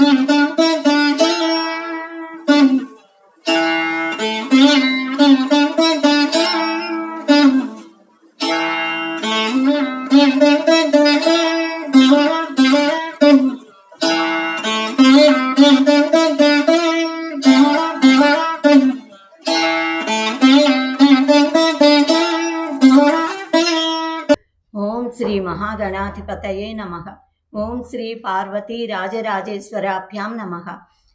ఓం శ్రీ మహాగణాధిపతయే నమః. ఓం శ్రీ పార్వతీ రాజరాజేశ్వరాభ్యాం నమః.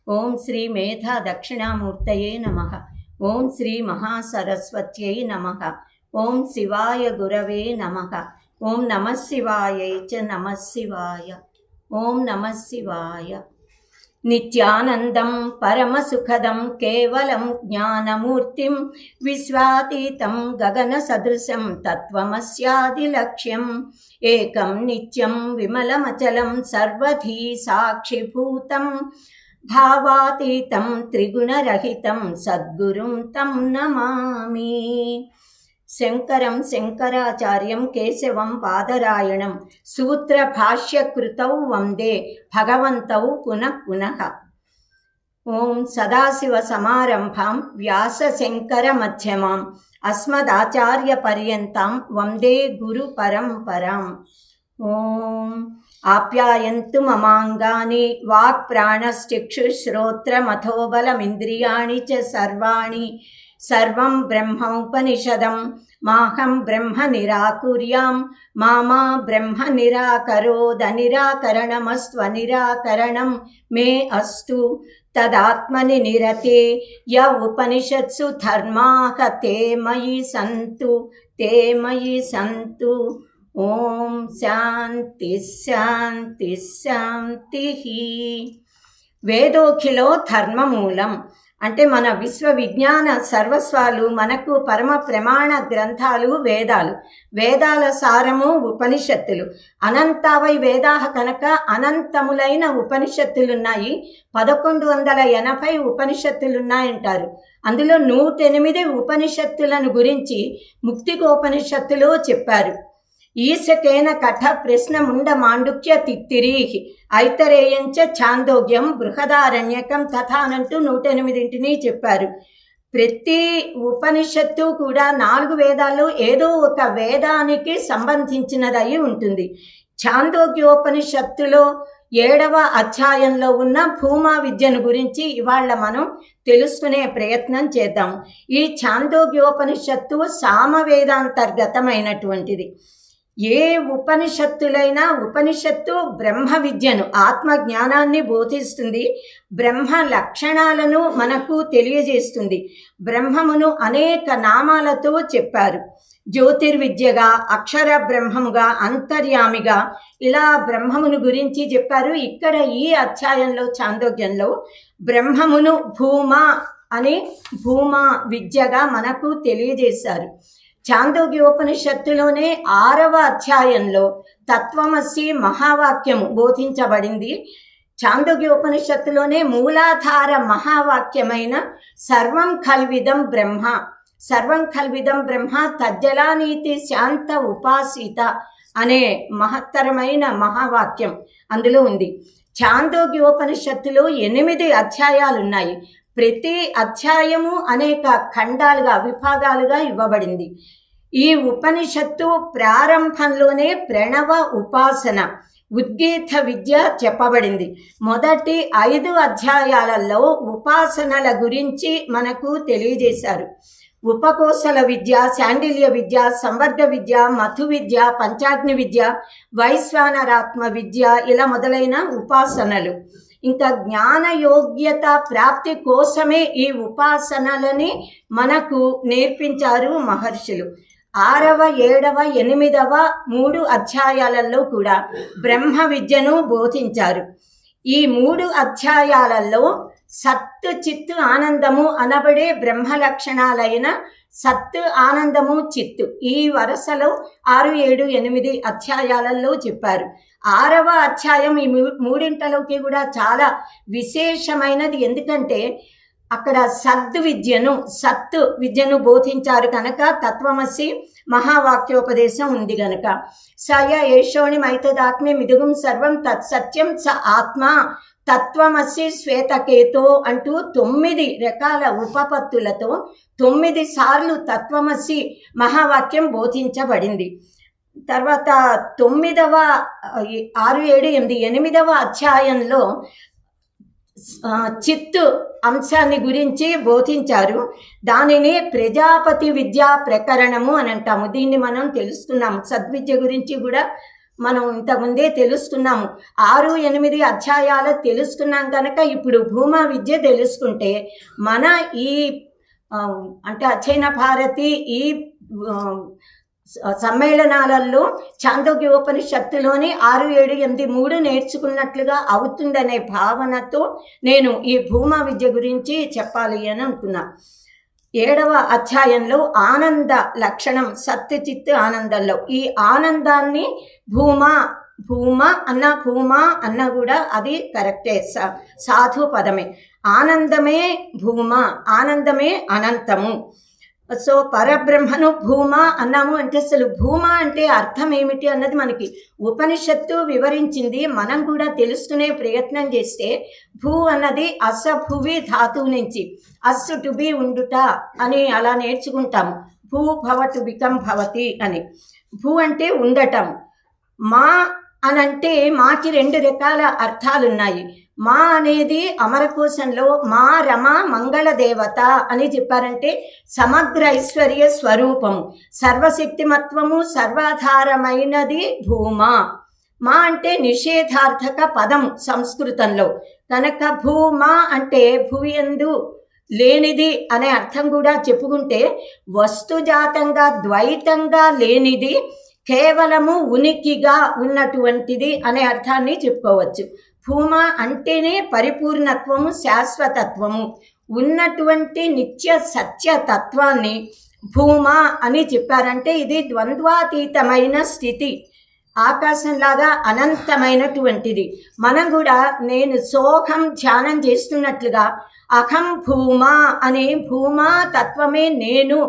ఓం శ్రీ మేధా దక్షిణామూర్తయే నమః. ఓం శ్రీ మహాసరస్వత్యై నమః. ఓం శివాయ గురవే నమః. ఓం నమః శివాయై చ నమః శివాయ. ఓం నమః శివాయ. నిత్యానందం పరమసుఖదం కేవలం జ్ఞానమూర్తిం విశ్వాతీతం గగనసదృశం తత్వమస్యాదిలక్ష్యం ఏకం నిత్యం విమలమచలం సర్వధీ సాక్షిభూతం భావాతీతం త్రిగుణరహితం సద్గురుం తం నమామి. శంకరం శంకరాచార్యం కేశవం పాదరాయణం సూత్రభాష్యకృతౌ వందే భగవంతౌ పునః పునః. ఓం సదాశివ సమారంభాం వ్యాస శంకర మధ్యమాం అస్మదాచార్య పర్యంతం వందే గురు పరంపరాం. ఓం ఆప్యాయంతు మమాంగాని వాక్ ప్రాణశ్చక్షుశ్రోత్రమథోబలమింద్రియాణి చ సర్వాణి సర్వం బ్రహ్మోపనిషదం మాహం బ్రహ్మ నిరాకుర్యాం మా బ్రహ్మ నిరాకరోదనిరాకరణమస్త్వనిరాకరణం మే అస్తు తదాత్మని నిరతే య ఉపనిషత్సు ధర్మాః తే మయి సంతు. ఓం శాంతి శాంతి శాంతి. వేదోఖిలో ధర్మమూలం అంటే మన విశ్వవిజ్ఞాన సర్వస్వాలు, మనకు పరమ ప్రమాణ గ్రంథాలు వేదాలు. వేదాల సారము ఉపనిషత్తులు. అనంతావై వేదాహ కనుక అనంతములైన ఉపనిషత్తులున్నాయి. 1180 ఉపనిషత్తులున్నాయంటారు. అందులో 108 ఉపనిషత్తులను గురించి ముక్తికోపనిషత్తులో చెప్పారు. ఈశకేన కఠ ప్రశ్న ముండ మాండుక్య తిత్తిరీహి ఐతరేయంచ ఛాందోగ్యం బృహదారణ్యకం తథానంటూ 108 చెప్పారు. ప్రతి ఉపనిషత్తు కూడా 4 వేదాల్లో ఏదో ఒక వేదానికి సంబంధించినదై ఉంటుంది. ఛాందోగ్యోపనిషత్తులో 7వ అధ్యాయంలో ఉన్న భూమా విద్యను గురించి ఇవాళ మనం తెలుసుకునే ప్రయత్నం చేద్దాం. ఈ ఛాందోగ్యోపనిషత్తు సామవేదాంతర్గతమైనటువంటిది. ఏ ఉపనిషత్తులైనా ఉపనిషత్తు బ్రహ్మ విద్యను, ఆత్మ జ్ఞానాన్ని బోధిస్తుంది. బ్రహ్మ లక్షణాలను మనకు తెలియజేస్తుంది. బ్రహ్మమును అనేక నామాలతో చెప్పారు. జ్యోతిర్విద్యగా, అక్షర బ్రహ్మముగా, అంతర్యామిగా, ఇలా బ్రహ్మమును గురించి చెప్పారు. ఇక్కడ ఈ అధ్యాయంలో ఛాందోగ్యంలో బ్రహ్మమును భూమా అని భూమా విద్యగా మనకు తెలియజేశారు. ఛాందోగ్యోపనిషత్తులోనే 6వ అధ్యాయంలో తత్వమసి మహావాక్యము బోధించబడింది. ఛాందోగ్యోపనిషత్తులోనే మూలాధార మహావాక్యమైన సర్వం ఖల్విదం బ్రహ్మ, సర్వం ఖల్విదం బ్రహ్మ తజ్జలానీతి శాంత ఉపాసిత అనే మహత్తరమైన మహావాక్యం అందులో ఉంది. ఛాందోగ్యోపనిషత్తులో 8 అధ్యాయాలున్నాయి. ప్రతి అధ్యాయము అనేక ఖండాలుగా, విభాగాలుగా ఇవ్వబడింది. ఈ ఉపనిషత్తు ప్రారంభంలోనే ప్రణవ ఉపాసన, ఉద్గీత విద్య చెప్పబడింది. మొదటి 5 అధ్యాయాలలో ఉపాసనల గురించి మనకు తెలియజేశారు. ఉపకోశల విద్య, శాండిల్య విద్య, సంవర్గ విద్య, మధు విద్య, పంచాగ్ని విద్య, వైశ్వానరాత్మ విద్య, ఇలా మొదలైన ఉపాసనలు. ఇంకా జ్ఞాన యోగ్యత ప్రాప్తి కోసమే ఈ ఉపాసనలని మనకు నేర్పించారు మహర్షులు. 6వ, 7వ, 8వ 3 అధ్యాయాలలో కూడా బ్రహ్మ విద్యను బోధించారు. ఈ 3 అధ్యాయాలలో సత్తు చిత్తు ఆనందము అనబడే బ్రహ్మ లక్షణాలైన సత్తు, ఆనందము, చిత్తు ఈ వరుసలో 6, 7, 8 అధ్యాయాలలో చెప్పారు. 6వ అధ్యాయం ఈ 3 కూడా చాలా విశేషమైనది. ఎందుకంటే అక్కడ సత్తు విద్యను బోధించారు కనుక, తత్వమసి మహావాక్యోపదేశం ఉంది గనక. సయ ఏషోణి మైతదాత్మ్య మిదుగుం సర్వం తత్సత్యం స ఆత్మ తత్వమసి శ్వేతకేతో అంటూ 9 రకాల ఉపపత్తులతో 9 సార్లు తత్వమసి మహావాక్యం బోధించబడింది. తర్వాత 9వ 6, 7, 8 8వ అధ్యాయంలో చిత్తు అంశాన్ని గురించి బోధించారు. దానిని ప్రజాపతి విద్యా ప్రకరణము అని అంటాము. దీన్ని మనం తెలుసుకున్నాము. సద్విద్య గురించి కూడా మనం ఇంతకుముందే తెలుసుకున్నాము. 6, 8 అధ్యాయాలు తెలుసుకున్నాం కనుక ఇప్పుడు భూమా విద్య తెలుసుకుంటే మన ఈ అంటే అచ్చైన భారతి ఈ సమ్మేళనాలలో ఛాందోగ్యోపనిషత్తులోని 6, 7, 8, 3 నేర్చుకున్నట్లుగా అవుతుందనే భావనతో నేను ఈ భూమా విద్య గురించి చెప్పాలి అని అనుకున్నా. 7వ అధ్యాయంలో ఆనంద లక్షణం, సత్యచిత్ ఆనందంలో ఈ ఆనందాన్ని భూమా అన్న కూడా అది కరెక్టే, సాధు పదమే. ఆనందమే భూమా, ఆనందమే అనంతము. సో పరబ్రహ్మను భూమా అన్నాము అంటే అసలు భూమా అంటే అర్థం ఏమిటి అన్నది మనకి ఉపనిషత్తు వివరించింది. మనం కూడా తెలుసుకునే ప్రయత్నం చేస్తే భూ అన్నది అసభువి ధాతువు నుంచి అస్సు టు బి ఉండుట అని అలా నేర్చుకుంటాము. భూ భవ టు బికమ్ భవతి అని. భూ అంటే ఉండటం. మా అనంటే మాకి 2 రకాల అర్థాలు ఉన్నాయి. మా అనేది అమరకోశంలో మా రమ మంగళ దేవత అని చెప్పారంటే సమగ్ర ఐశ్వర్య స్వరూపము, సర్వశక్తిమత్వము, సర్వాధారమైనది భూమా. మా అంటే నిషేధార్థక పదం సంస్కృతంలో కనుక భూమా అంటే భూయందు లేనిది అనే అర్థం కూడా చెప్పుకుంటే వస్తుజాతంగా ద్వైతంగా లేనిది, కేవలము ఉనికిగా ఉన్నటువంటిది అనే అర్థాన్ని చెప్పుకోవచ్చు. భూమా అంటేనే పరిపూర్ణత్వము, శాశ్వతత్వము ఉన్నటువంటి నిత్య సత్య తత్వాన్ని భూమా అని చెప్పారంటే ఇది ద్వంద్వాతీతమైన స్థితి, ఆకాశంలాగా అనంతమైనటువంటిది. మనం కూడా నేను సోహం ధ్యానం చేస్తున్నట్లుగా అహం భూమా అనే భూమా తత్వమే నేను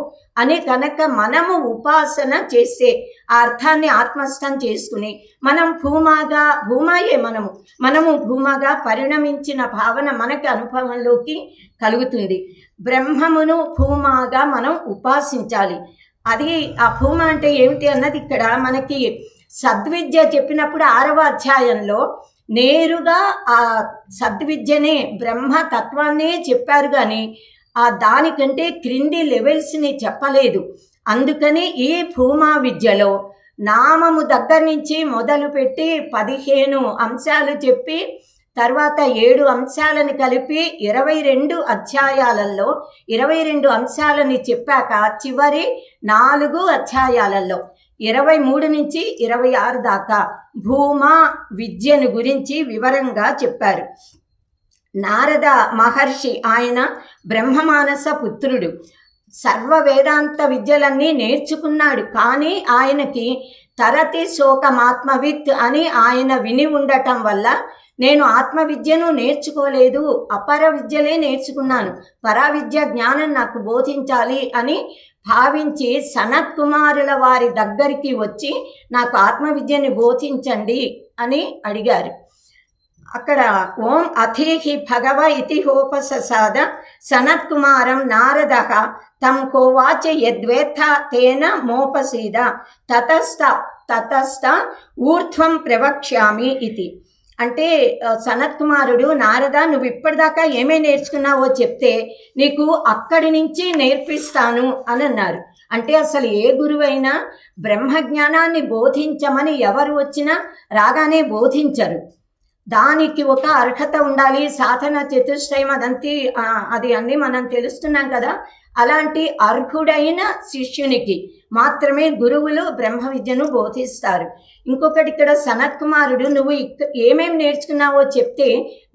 అని కనుక మనము ఉపాసన చేస్తే ఆ అర్థాన్ని ఆత్మస్థం చేసుకుని మనం భూమాయే మనము భూమాగా పరిణమించిన భావన మనకి అనుభవంలోకి కలుగుతుంది. బ్రహ్మమును భూమాగా మనం ఉపాసించాలి. అది ఆ భూమ అంటే ఏమిటి అన్నది ఇక్కడ మనకి సద్విద్య చెప్పినప్పుడు 6వ అధ్యాయంలో నేరుగా ఆ సద్విద్యనే బ్రహ్మతత్వాన్నే చెప్పారు కానీ ఆ దానికంటే క్రింది లెవెల్స్ని చెప్పలేదు. అందుకని ఈ భూమా విద్యలో నామము దగ్గర నుంచి మొదలుపెట్టి 15 అంశాలు చెప్పి తర్వాత 7 అంశాలను కలిపి 22 అధ్యాయాలలో 22 అంశాలని చెప్పాక చివరి 4 అధ్యాయాలలో 23 నుంచి 26 దాకా భూమా విద్యను గురించి వివరంగా చెప్పారు. నారద మహర్షి ఆయన బ్రహ్మమానస పుత్రుడు, సర్వ వేదాంత విద్యలన్నీ నేర్చుకున్నాడు. కానీ ఆయనకి తరతి శోకమాత్మవిత్ అని ఆయన విని ఉండటం వల్ల నేను ఆత్మవిద్యను నేర్చుకోలేదు, అపర విద్యలే నేర్చుకున్నాను, పరావిద్య జ్ఞానం నాకు బోధించాలి అని భావించి సనత్ కుమారుల వారి దగ్గరికి వచ్చి నాకు ఆత్మవిద్యని బోధించండి అని అడిగారు. అక్కడ ఓం అథీహి భగవ ఇతి హోపససాద సనత్ కుమారం నారద తం కోవాచ యద్వేత్త తేన మోపసీద తతస్థ ఊర్ధ్వం ప్రవక్ష్యామి ఇది. అంటే సనత్ కుమారుడు నారద నువ్వు ఇప్పటిదాకా ఏమేమి నేర్చుకున్నావో చెప్తే నీకు అక్కడి నుంచి నేర్పిస్తాను అని అన్నారు. అంటే అసలు ఏ గురువైనా బ్రహ్మజ్ఞానాన్ని బోధించమని ఎవరు వచ్చినా రాగానే బోధించరు. దానికి ఒక అర్హత ఉండాలి, సాధన చతుష్టయం అది అన్నీ మనం తెలుస్తున్నాం కదా. అలాంటి అర్హుడైన శిష్యునికి మాత్రమే గురువులు బ్రహ్మ విద్యను బోధిస్తారు. ఇంకొకటి ఇక్కడ సనత్ కుమారుడు నువ్వు ఏమేమి నేర్చుకున్నావో చెప్తే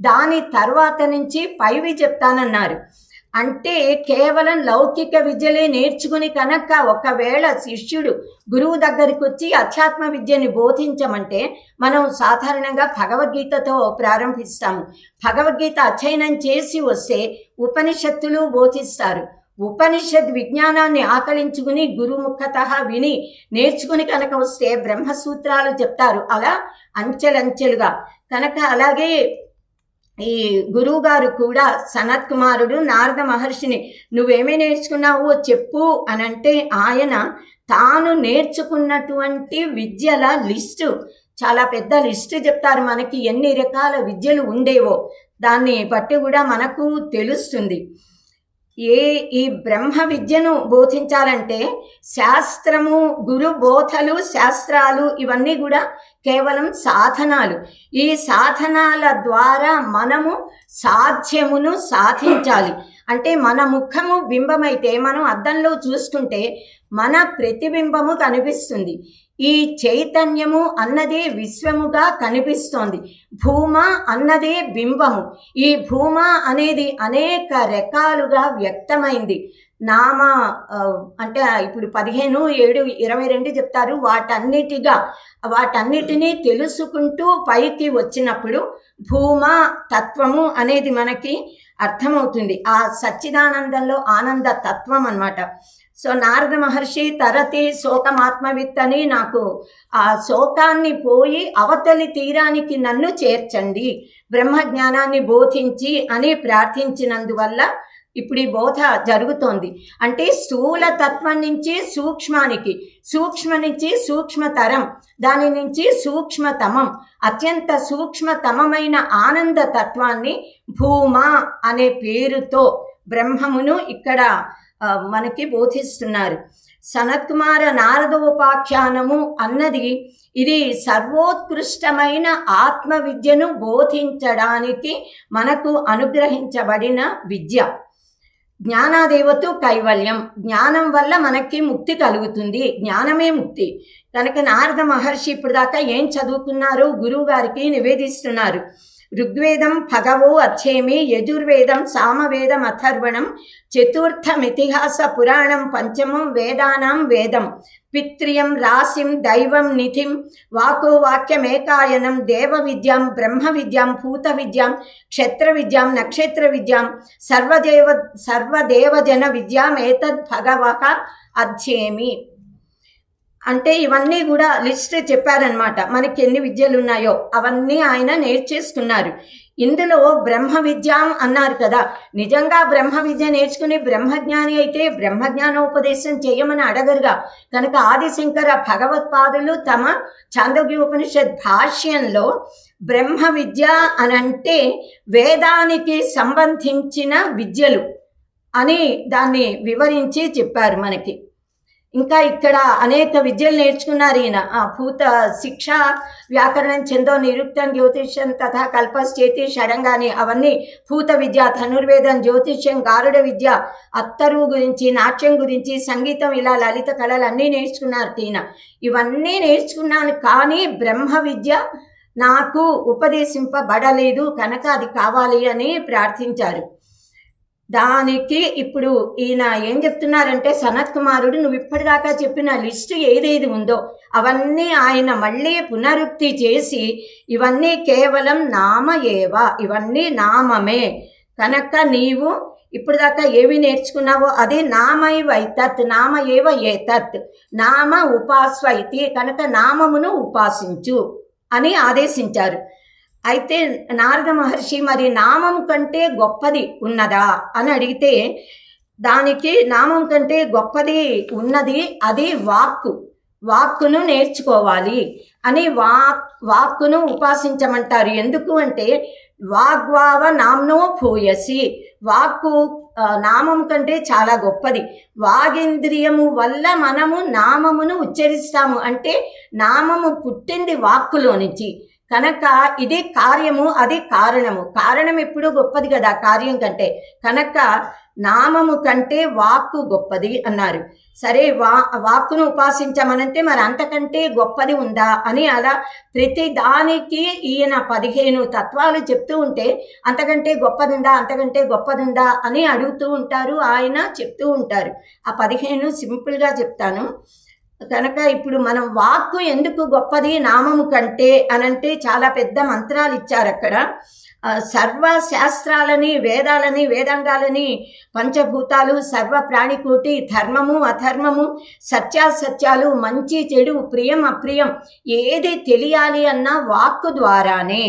దాని తర్వాత నుంచి పైవి చెప్తానన్నారు. అంటే కేవలం లౌకిక విద్యలే నేర్చుకుని కనుక ఒకవేళ శిష్యుడు గురువు దగ్గరికి వచ్చి అధ్యాత్మ విద్యని బోధించమంటే మనం సాధారణంగా భగవద్గీతతో ప్రారంభిస్తాము. భగవద్గీత అధ్యయనం చేసి వస్తే ఉపనిషత్తులు బోధిస్తారు. ఉపనిషత్ విజ్ఞానాన్ని ఆకలించుకుని గురుముఖత విని నేర్చుకుని కనుక వస్తే బ్రహ్మసూత్రాలు చెప్తారు. అలా అంచెలంచెలుగా కనుక అలాగే ఈ గురువు గారు కూడా సనత్ కుమారుడు నారద మహర్షిని నువ్వేమీ నేర్చుకున్నావో చెప్పు అని అంటే ఆయన తాను నేర్చుకున్నటువంటి విద్యల లిస్టు, చాలా పెద్ద లిస్టు చెప్తారు మనకి ఎన్ని రకాల విద్యలు ఉండేవో. దాన్ని బట్టి కూడా మనకు తెలుస్తుంది. ఈ బ్రహ్మ విద్యను బోధించాలంటే శాస్త్రము, గురు బోధలు, శాస్త్రాలు ఇవన్నీ కూడా కేవలం సాధనాలు. ఈ సాధనాల ద్వారా మనము సాధ్యమును సాధించాలి. అంటే మన ముఖము బింబమైతే మనం అద్దంలో చూసుకుంటే మన ప్రతిబింబము కనిపిస్తుంది. ఈ చైతన్యము అన్నదే విశ్వముగా కనిపిస్తోంది. భూమ అన్నదే బింబము. ఈ భూమ అనేది అనేక రకాలుగా వ్యక్తమైంది. నామ అంటే ఇప్పుడు 15:7:22 చెప్తారు. వాటన్నిటినీ తెలుసుకుంటూ పైకి వచ్చినప్పుడు భూమ తత్వము అనేది మనకి అర్థమవుతుంది. ఆ సచ్చిదానందంలో ఆనంద తత్వం అన్నమాట. సో నారద మహర్షి తరతి శోకమాత్మవిత్ అని నాకు ఆ శోకాన్ని పోయి అవతలి తీరానికి నన్ను చేర్చండి, బ్రహ్మజ్ఞానాన్ని బోధించి అని ప్రార్థించినందువల్ల ఇప్పుడు ఈ బోధ జరుగుతోంది. అంటే స్థూల తత్వం నుంచి సూక్ష్మానికి, సూక్ష్మ నుంచి సూక్ష్మతరం, దాని నుంచి సూక్ష్మతమం, అత్యంత సూక్ష్మతమమైన ఆనంద తత్వాన్ని భూమ అనే పేరుతో బ్రహ్మమును ఇక్కడ మనకి బోధిస్తున్నారు. సనత్కుమార నారదోపాఖ్యానము అన్నది ఇది సర్వోత్కృష్టమైన ఆత్మ విద్యను బోధించడానికి మనకు అనుగ్రహించబడిన విద్య. జ్ఞానాదేవతు కైవల్యం, జ్ఞానం వల్ల మనకి ముక్తి కలుగుతుంది, జ్ఞానమే ముక్తి. కనుక నారద మహర్షి ఇప్పుడు దాకా ఏం చదువుకున్నారో గురువు గారికి నివేదిస్తున్నారు. ఋగ్వేదం భగవో అధ్యేమి, యజుర్వేదం సామవేదం అథర్వణం, చతుర్థమితిహాస పురాణం, పంచమం వేదానాం వేదం, పిత్రియం రాశిం దైవం నిధిం, వాకో వాక్యమేకాయనం, దేవ విద్యాం బ్రహ్మ విద్యాం భూత విద్యాం క్షత్ర విద్యాం నక్షత్ర విద్యాం సర్వదేవజన విద్యాం ఏతద్ భగవః అధ్యేమి. అంటే ఇవన్నీ కూడా లిస్ట్ చెప్పారనమాట. మనకి ఎన్ని విద్యలు ఉన్నాయో అవన్నీ ఆయన నేర్చేస్తున్నారు. ఇందులో బ్రహ్మ విద్య అన్నారు కదా, నిజంగా బ్రహ్మ విద్య నేర్చుకుని బ్రహ్మజ్ఞాని అయితే బ్రహ్మజ్ఞానోపదేశం చేయమని అడగరుగా. కనుక ఆదిశంకర భగవత్పాదులు తమ ఛాందోగ్యోపనిషద్ భాష్యంలో బ్రహ్మ విద్య అనంటే వేదానికి సంబంధించిన విద్యలు అని దాన్ని వివరించి చెప్పారు మనకి. ఇంకా ఇక్కడ అనేక విద్యలు నేర్చుకున్నారు ఈయన. భూత శిక్ష, వ్యాకరణం, ఛందో, నిరుక్తం, జ్యోతిష్యం తథా కల్పశ్చేతి, షడంగాని అవన్నీ భూత విద్య, ధనుర్వేదం, జ్యోతిష్యం, గారుడ విద్య, అత్తరు గురించి, నాట్యం గురించి, సంగీతం, ఇలా లలిత కళలు అన్నీ నేర్చుకున్నారు ఈయన. ఇవన్నీ నేర్చుకున్నాను కానీ బ్రహ్మ విద్య నాకు ఉపదేశింపబడలేదు కనుక అది కావాలి అని ప్రార్థించారు. దానికి ఇప్పుడు ఈయన ఏం చెప్తున్నారంటే, సనత్ కుమారుడు నువ్వు ఇప్పటిదాకా చెప్పిన లిస్టు ఏదేది ఉందో అవన్నీ ఆయన మళ్ళీ పునరుక్తి చేసి ఇవన్నీ కేవలం నామ ఏవ, ఇవన్నీ నామమే కనుక నీవు ఇప్పటిదాకా ఏవి నేర్చుకున్నావో అది నామైవైతత్, నామ ఏవ ఏతత్, నామ ఉపాస్వైతి కనుక నామమును ఉపాసించు అని ఆదేశించారు. అయితే నారద మహర్షి మరి నామం కంటే గొప్పది ఉన్నదా అని అడిగితే, దానికి నామం కంటే గొప్పది ఉన్నది, అది వాక్కును నేర్చుకోవాలి అని వాక్కును ఉపాసించమంటారు. ఎందుకు అంటే వాగ్వావ నామ్నో భూయసి, వాక్కు నామం కంటే చాలా గొప్పది. వాగేంద్రియము వల్ల మనము నామమును ఉచ్చరిస్తాము. అంటే నామము పుట్టింది వాక్కులో నుంచి కనుక ఇది కార్యము, అది కారణము. కారణం ఎప్పుడూ గొప్పది కదా కార్యం కంటే. కనుక నామము కంటే వాక్కు గొప్పది అన్నారు. సరే, వాక్కును ఉపాసించమనంటే మరి అంతకంటే గొప్పది ఉందా అని అలా ప్రతి దానికి ఈయన 15 తత్వాలు చెప్తూ ఉంటే అంతకంటే గొప్పదుందా, అంతకంటే గొప్పదుందా అని అడుగుతూ ఉంటారు, ఆయన చెప్తూ ఉంటారు. ఆ 15 సింపుల్గా చెప్తాను. కనుక ఇప్పుడు మనం వాక్కు ఎందుకు గొప్పది నామము కంటే అనంటే చాలా పెద్ద మంత్రాలు ఇచ్చారు అక్కడ. సర్వ శాస్త్రాలని, వేదాలని, వేదాంగాలని, పంచభూతాలు, సర్వ ప్రాణికోటి, ధర్మము అధర్మము, సత్యాసత్యాలు, మంచి చెడు, ప్రియం అప్రియం ఏది తెలియాలి అన్నా వాక్కు ద్వారానే.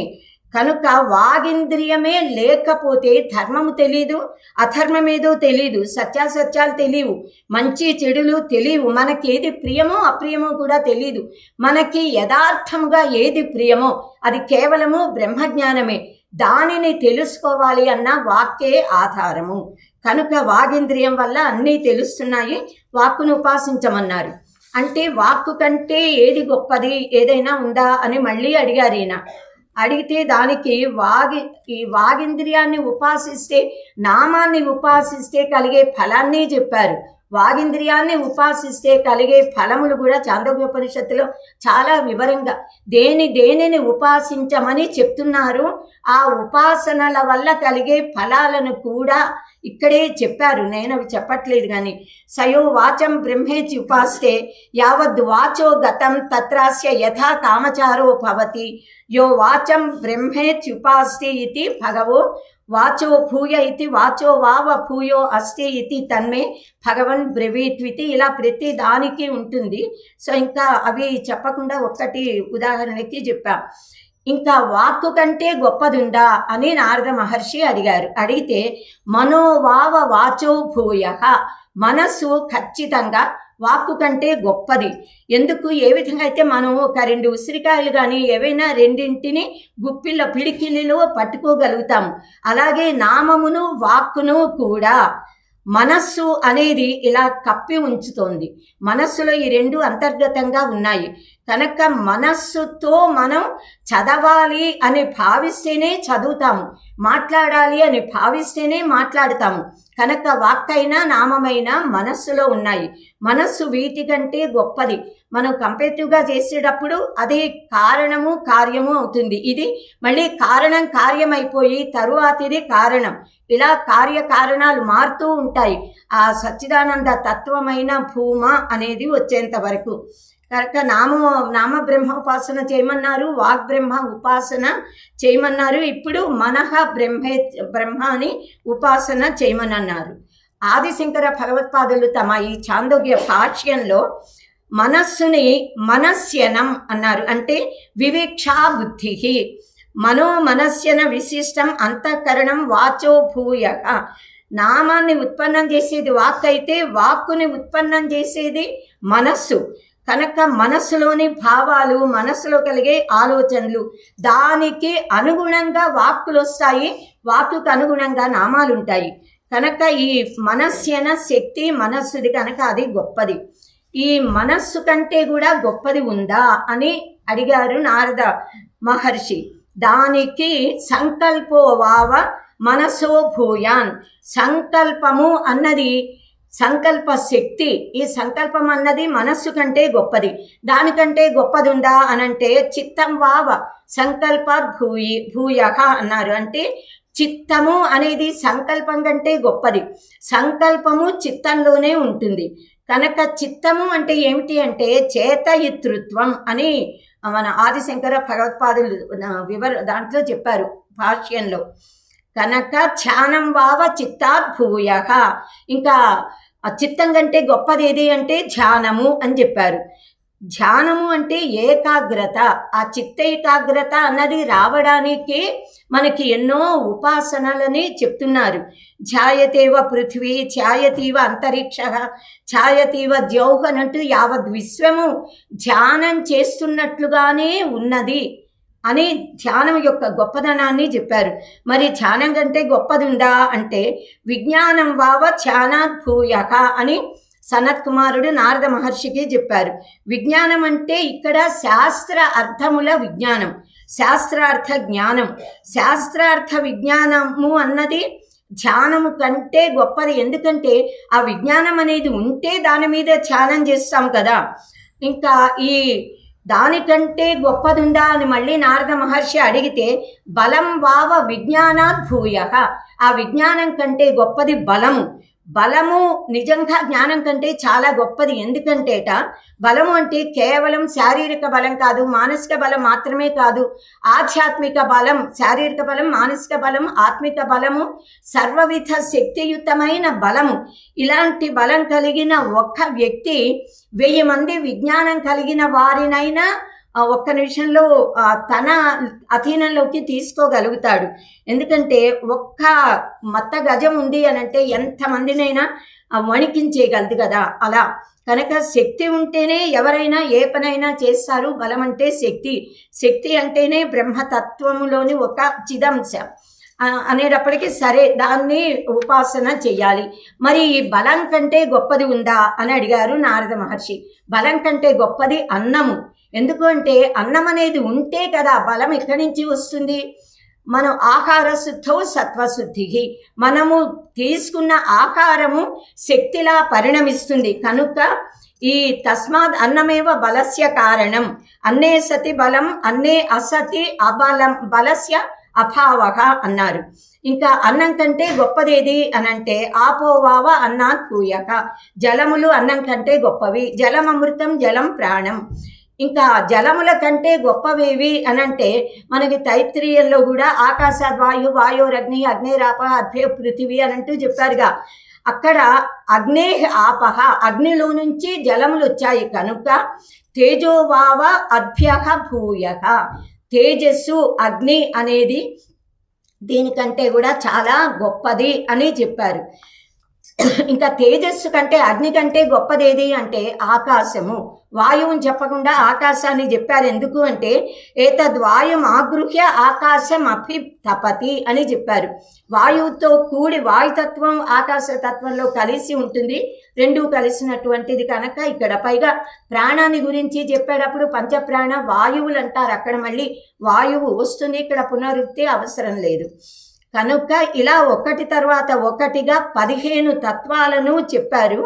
కనుక వాగింద్రియమే లేకపోతే ధర్మము తెలీదు, అధర్మమేదో తెలీదు, సత్యాసత్యాలు తెలియవు, మంచి చెడులు తెలియవు, మనకి ఏది ప్రియమో అప్రియమో కూడా తెలీదు. మనకి యథార్థముగా ఏది ప్రియమో అది కేవలము బ్రహ్మజ్ఞానమే. దానిని తెలుసుకోవాలి అన్న వాక్కే ఆధారము. కనుక వాగింద్రియం వల్ల అన్నీ తెలుస్తున్నాయి, వాక్కును ఉపాసించమన్నారు. అంటే వాక్కు కంటే ఏది గొప్పది, ఏదైనా ఉందా అని మళ్ళీ అడిగారు ఈయన. అడిగితే దానికి ఈ వాగింద్రియాన్ని ఉపాసిస్తే, నామాన్ని ఉపాసిస్తే కలిగే ఫలాన్ని చెప్పారు. వాగింద్రియాన్ని ఉపాసిస్తే కలిగే ఫలములు కూడా చాందోగ్యోపనిషత్తులో చాలా వివరంగా దేనిని ఉపాసించమని చెప్తున్నారు. ఆ ఉపాసనల వల్ల కలిగే ఫలాలను కూడా ఇక్కడే చెప్పారు. నేను అవి చెప్పట్లేదు కానీ, సయో వాచం బ్రహ్మేచి ఉపాస్తే యావద్ వాచో గతం తత్రాస్య యథా కామచారో భవతి యో వాచం బ్రహ్మేచి ఉపాస్తే ఇది భగవో వాచో భూయ ఇది వాచో వావ భూయో అస్తి ఇది తన్మే భగవన్ బ్రవీత్వితి. ఇలా ప్రతి దానికి ఉంటుంది. సో ఇంకా అవి చెప్పకుండా ఒక్కటి ఉదాహరణకి చెప్పా. ఇంకా వాక్కు కంటే గొప్పదుందా అని నారద మహర్షి అడిగారు. అడిగితే మనోవావ వాచో భూయ, మనస్సు ఖచ్చితంగా వాక్కు కంటే గొప్పది. ఎందుకు, ఏ విధంగా అయితే మనం ఒక 2 ఉసిరికాయలు కానీ ఏవైనా రెండింటిని గుప్పిళ్ళ పిడికిలిలో పట్టుకోగలుగుతాము, అలాగే నామమును వాక్కును కూడా మనస్సు అనేది ఇలా కప్పి ఉంచుతోంది. మనస్సులో ఈ 2 అంతర్గతంగా ఉన్నాయి. కనుక మనస్సుతో మనం చదవాలి అని భావిస్తేనే చదువుతాము, మాట్లాడాలి అని భావిస్తేనే మాట్లాడతాము. కనుక వాక్కైనా నామమైనా మనస్సులో ఉన్నాయి. మనస్సు వీటికంటే గొప్పది. మనం కంపేటివ్గా చేసేటప్పుడు అదే కారణము కార్యము అవుతుంది. ఇది మళ్ళీ కారణం కార్యమైపోయి తరువాతిది కారణం. ఇలా కార్యకారణాలు మారుతూ ఉంటాయి ఆ సచ్చిదానంద తత్వమైన భూమ అనేది వచ్చేంత వరకు. కనుక నామ బ్రహ్మోపాసన చేయమన్నారు, వాగ్బ్రహ్మ ఉపాసన చేయమన్నారు. ఇప్పుడు మనః బ్రహ్మ అని ఉపాసన చేయమని అన్నారు. ఆదిశంకర భగవత్పాదులు తమ ఈ చాందోగ్య భాష్యంలో మనస్సుని మనస్యనం అన్నారు. అంటే వివేక్షా బుద్ధి, మనస్యన విశిష్టం అంతఃకరణం వాచో భూయ. నామాన్ని ఉత్పన్నం చేసేది వాక్ అయితే వాక్కుని ఉత్పన్నం చేసేది మనస్సు. కనుక మనస్సులోని భావాలు, మనస్సులో కలిగే ఆలోచనలు, దానికి అనుగుణంగా వాక్కులు వస్తాయి, వాక్కుకు అనుగుణంగా నామాలు ఉంటాయి. కనుక ఈ మనస్యన శక్తి మనస్సుది, కనుక అది గొప్పది. ఈ మనస్సు కంటే కూడా గొప్పది ఉందా అని అడిగారు నారద మహర్షి. దానికి సంకల్పో వావ మనసో భూయాన్, సంకల్పము అన్నది సంకల్ప శక్తి. ఈ సంకల్పం అన్నది మనస్సు కంటే గొప్పది. దానికంటే గొప్పది ఉందా అనంటే చిత్తం వావ సంకల్పాత్ భూయ అన్నారు. అంటే చిత్తము అనేది సంకల్పం కంటే గొప్పది. సంకల్పము చిత్తంలోనే ఉంటుంది. కనుక చిత్తము అంటే ఏమిటి అంటే చేతయితృత్వం అని మన ఆదిశంకర భగవత్పాదులు దాంట్లో చెప్పారు భాష్యంలో. కనుక ధ్యానం వావ చిత్తాత్ భూయ. ఇంకా చిత్తం కంటే గొప్పది ఏది అంటే ధ్యానము అని చెప్పారు. ధ్యానము అంటే ఏకాగ్రత. ఆ చిత్త ఏకాగ్రత అన్నది రావడానికి మనకి ఎన్నో ఉపాసనలని చెప్తున్నారు. ధ్యాయతేవ పృథ్వీ, ధ్యాయతీవ అంతరిక్ష, ధ్యాయతీవ ద్యౌః అన్నట్టు యావద్ విశ్వము ధ్యానం చేస్తున్నట్లుగానే ఉన్నది అని ధ్యానం యొక్క గొప్పదనాన్ని చెప్పారు. మరి ధ్యానం కంటే గొప్పది ఉందా అంటే విజ్ఞానం వావ ధ్యానాత్ భూయ అని సనత్ కుమారుడు నారద మహర్షికి చెప్పారు. విజ్ఞానం అంటే ఇక్కడ శాస్త్ర అర్థముల విజ్ఞానం, శాస్త్రార్థ జ్ఞానం. శాస్త్రార్థ విజ్ఞానము అన్నది ధ్యానము కంటే గొప్పది. ఎందుకంటే ఆ విజ్ఞానం అనేది ఉంటే దాని మీద ధ్యానం చేస్తాం కదా. ఇంకా ఈ దానికంటే గొప్పదుందా అని మళ్ళీ నారద మహర్షి అడిగితే బలం వావ విజ్ఞానాత్ భూయ. ఆ విజ్ఞానం కంటే గొప్పది బలము. బలము నిజంగా జ్ఞానం కంటే చాలా గొప్పది. ఎందుకంటేట బలము అంటే కేవలం శారీరక బలం కాదు, మానసిక బలం మాత్రమే కాదు, ఆధ్యాత్మిక బలం, శారీరక బలం, మానసిక బలం, ఆత్మిక బలము, సర్వవిధ శక్తియుతమైన బలము. ఇలాంటి బలం కలిగిన ఒక్క వ్యక్తి 1000 మంది విజ్ఞానం కలిగిన వారినైనా ఒక్క నిమిషంలో తన అధీనంలోకి తీసుకోగలుగుతాడు. ఎందుకంటే ఒక్క మత్త గజం ఉంది అనంటే ఎంతమందినైనా వణికించేయగలదు కదా. అలా కనుక శక్తి ఉంటేనే ఎవరైనా ఏ పనైనా చేస్తారు. బలం అంటే శక్తి, శక్తి అంటేనే బ్రహ్మతత్వములోని ఒక చిదంశ అనేటప్పటికీ సరే దాన్ని ఉపాసన చెయ్యాలి. మరి ఈ బలం కంటే గొప్పది ఉందా అని అడిగారు నారద మహర్షి. బలం కంటే గొప్పది అన్నము. ఎందుకు అంటే అన్నం అనేది ఉంటే కదా బలం ఎక్కడి నుంచి వస్తుంది. మనం ఆహార శుద్ధౌ సత్వశుద్ధి, మనము తీసుకున్న ఆహారము శక్తిలా పరిణమిస్తుంది. కనుక ఈ తస్మాత్ అన్నమేవ బలస్య కారణం, అన్నే సతి బలం అన్నే అసతి అబలం బలస్య అభావః అన్నారు. ఇంకా అన్నం కంటే గొప్పదేది అనంటే ఆపోవావ అన్నాత్ పూయక, జలములు అన్నం కంటే గొప్పవి. జలం అమృతం, జలం ప్రాణం. ఇంకా జలముల కంటే గొప్పవేవి అనంటే మనకి తైత్రీయంలో కూడా ఆకాశాద్ వాయు, వాయోరగ్ని, అగ్నేరాప, అద్భ్య పృథివీ అనంటూ చెప్పారుగా. అక్కడ అగ్నే ఆపహ, అగ్నిలో నుంచి జలములు వచ్చాయి కనుక తేజోవావ అద్భ్య భూయః, తేజస్సు అగ్ని అనేది దీనికంటే కూడా చాలా గొప్పది అని చెప్పారు. ఇంకా తేజస్సు కంటే అగ్ని కంటే గొప్పదేది అంటే ఆకాశము. వాయువుని చెప్పకుండా ఆకాశాన్ని చెప్పారు. ఎందుకు అంటే ఏతద్వాయుం ఆగృహ్య ఆకాశం అభితపతి అని చెప్పారు. వాయువుతో కూడి వాయుతత్వం ఆకాశతత్వంలో కలిసి ఉంటుంది, రెండూ కలిసినటువంటిది కనుక ఇక్కడ పైగా ప్రాణాన్ని గురించి చెప్పేటప్పుడు పంచప్రాణ వాయువులు అంటారు. అక్కడ మళ్ళీ వాయువు వస్తుంది, ఇక్కడ పునరుక్తి అవసరం లేదు. కనుక ఇలా ఒకటి తర్వాత ఒకటిగా 15 తత్వాలను చెప్పారు.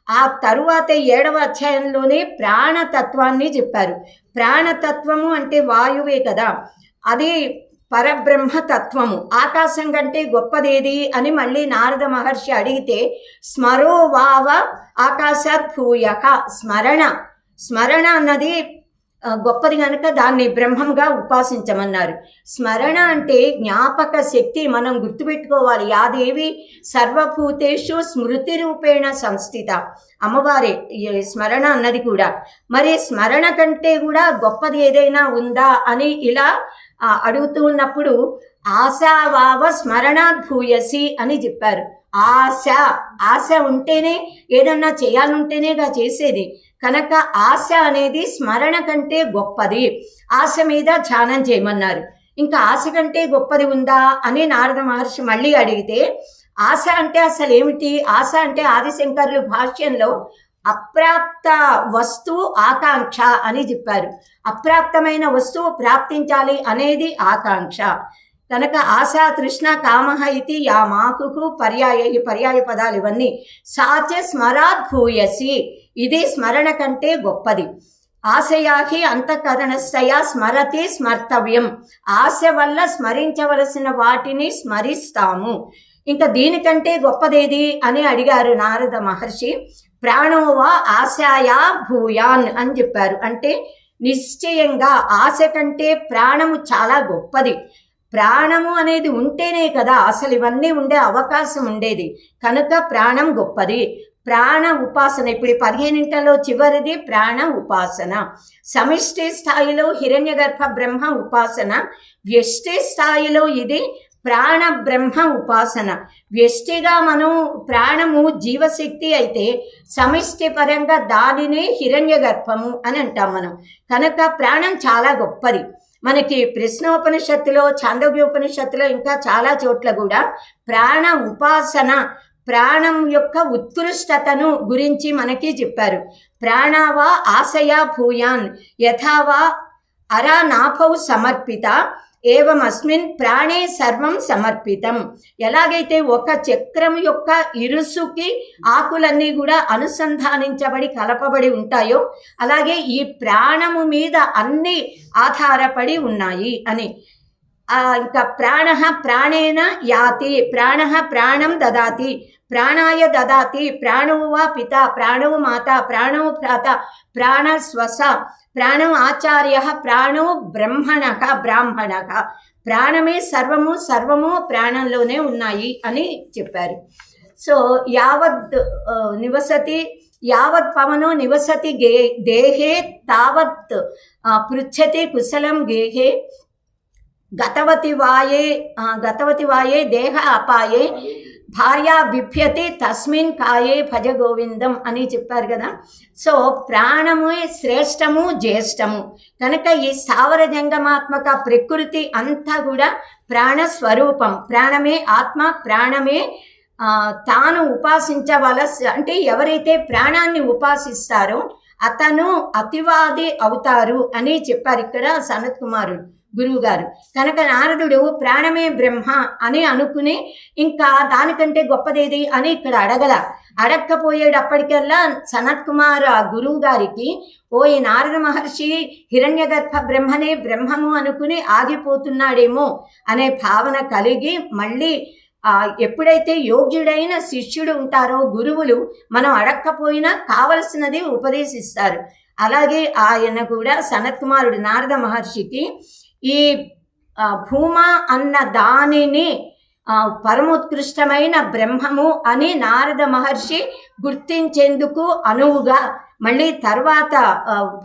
ఆ తరువాత 7వ అధ్యాయంలోనే ప్రాణతత్వాన్ని చెప్పారు. ప్రాణతత్వము అంటే వాయువే కదా, అది పరబ్రహ్మతత్వము. ఆకాశం కంటే గొప్పదేది అని మళ్ళీ నారద మహర్షి అడిగితే స్మరో వావ ఆకాశాత్ భూయః, స్మరణ అన్నది గొప్పది కనుక దాన్ని బ్రహ్మంగా ఉపాసించమన్నారు. స్మరణ అంటే జ్ఞాపక శక్తి, మనం గుర్తుపెట్టుకోవాలి. యాదేవి సర్వభూతేషు స్మృతి రూపేణ సంస్థిత, అమ్మవారే స్మరణ అన్నది కూడా. మరి స్మరణ కంటే కూడా గొప్పది ఏదైనా ఉందా అని ఇలా అడుగుతూ ఉన్నప్పుడు ఆశావావ స్మరణాత్ భూయసి అని చెప్పారు. ఆశ ఉంటేనే ఏదన్నా చేయాలంటేనేగా చేసేది. కనుక ఆశ అనేది స్మరణ కంటే గొప్పది. ఆశ మీద ధ్యానం చేయమన్నారు. ఇంకా ఆశ కంటే గొప్పది ఉందా అని నారద మహర్షి మళ్ళీ అడిగితే ఆశ అంటే అసలు ఏమిటి? ఆశ అంటే ఆదిశంకరులు భాష్యంలో అప్రాప్త వస్తువు ఆకాంక్ష అని చెప్పారు. అప్రాప్తమైన వస్తువు ప్రాప్తించాలి అనేది ఆకాంక్ష. కనుక ఆశ తృష్ణ కామః ఇది యా మాకు పర్యాయ పదాలు ఇవన్నీ. సాచ స్మరాత్ భూయసి, ఇది స్మరణ కంటే గొప్పది. ఆశయాహి అంతఃకరణస్థయా స్మరతి స్మర్తవ్యం, ఆశ వల్ల స్మరించవలసిన వాటిని స్మరిస్తాము. ఇంకా దీనికంటే గొప్పదేది అని అడిగారు నారద మహర్షి. ప్రాణోవా ఆశాయా భూయాన్ అని చెప్పారు. అంటే నిశ్చయంగా ఆశ కంటే ప్రాణము చాలా గొప్పది. ప్రాణము అనేది ఉంటేనే కదా అసలు ఇవన్నీ ఉండే అవకాశం ఉండేది. కనుక ప్రాణం గొప్పది. ప్రాణ ఉపాసన ఇప్పుడు 15లో చివరిది ప్రాణ ఉపాసన. సమిష్టి స్థాయిలో హిరణ్యగర్భ బ్రహ్మ ఉపాసన, వ్యష్టి స్థాయిలో ఇది ప్రాణ బ్రహ్మ ఉపాసన. వ్యష్టిగా మనం ప్రాణము జీవశక్తి అయితే సమిష్టి పరంగా దానినే హిరణ్యగర్భము అని అంటాం మనం. కనుక ప్రాణం చాలా గొప్పది. మనకి ప్రశ్నోపనిషత్తులో, ఛాందోగ్యోపనిషత్తులో ఇంకా చాలా చోట్ల కూడా ప్రాణ ఉపాసన, ప్రాణం యొక్క ఉత్కృష్టతను గురించి మనకి చెప్పారు. ప్రాణావా ఆశయా భూయాన్ యథావా అరానాభౌ సమర్పిత ఏవం అస్మిన్ ప్రాణే సర్వం సమర్పితం. ఎలాగైతే ఒక చక్రం యొక్క ఇరుసుకి ఆకులన్నీ కూడా అనుసంధానించబడి కలపబడి ఉంటాయో అలాగే ఈ ప్రాణము మీద అన్నీ ఆధారపడి ఉన్నాయి అని. ఇంకా ప్రాణ ప్రాణేన యాతి, ప్రాణ ప్రాణం దదాతి, ప్రాణాయ దదాతి, ప్రాణో వా పిత, ప్రాణో మాత, ప్రాణో భ్రాత, ప్రాణ శ్వస, ప్రాణం ఆచార్య, ప్రాణో బ్రహ్మణ. ప్రాణమే సర్వము, సర్వము ప్రాణంలోనే ఉన్నాయి అని చెప్పారు. సో యావద్ నివసతి యావత్ పవనో నివసతి దేహే తావత్ పృచ్ఛతి కుశలం గేహే గతవతి వాయే దేహ అపాయే భార్య బిభ్యతి తస్మిన్ కాయే భజ గోవిందం అని చెప్పారు కదా. సో ప్రాణము శ్రేష్టము జ్యేష్టము కనుక ఈ స్థావర జంగమాత్మక ప్రకృతి అంతా కూడా ప్రాణస్వరూపం. ప్రాణమే ఆత్మ, ప్రాణమే తాను అంటే ఎవరైతే ప్రాణాన్ని ఉపాసిస్తారో అతను అతివాది అవుతారు అని చెప్పారు ఇక్కడ సనత్ కుమారుడు గురువు గారు. కనుక నారదుడు ప్రాణమే బ్రహ్మ అని అనుకుని ఇంకా దానికంటే గొప్పదేది అని ఇక్కడ అడక్కపోయేటప్పటికల్లా సనత్ కుమార్ గురువు గారికి ఈ నారద మహర్షి హిరణ్యగర్భ బ్రహ్మనే బ్రహ్మము అనుకుని ఆగిపోతున్నాడేమో అనే భావన కలిగి మళ్ళీ ఎప్పుడైతే యోగ్యుడైన శిష్యుడు ఉంటారో గురువులు మనం అడక్కపోయినా కావలసినది ఉపదేశిస్తారు. అలాగే ఆయన కూడా సనత్ కుమారుడు నారద మహర్షికి ఈ భూమా అన్న దానిని పరమోత్కృష్టమైన బ్రహ్మము అని నారద మహర్షి గుర్తించేందుకు అనువుగా మళ్ళీ తర్వాత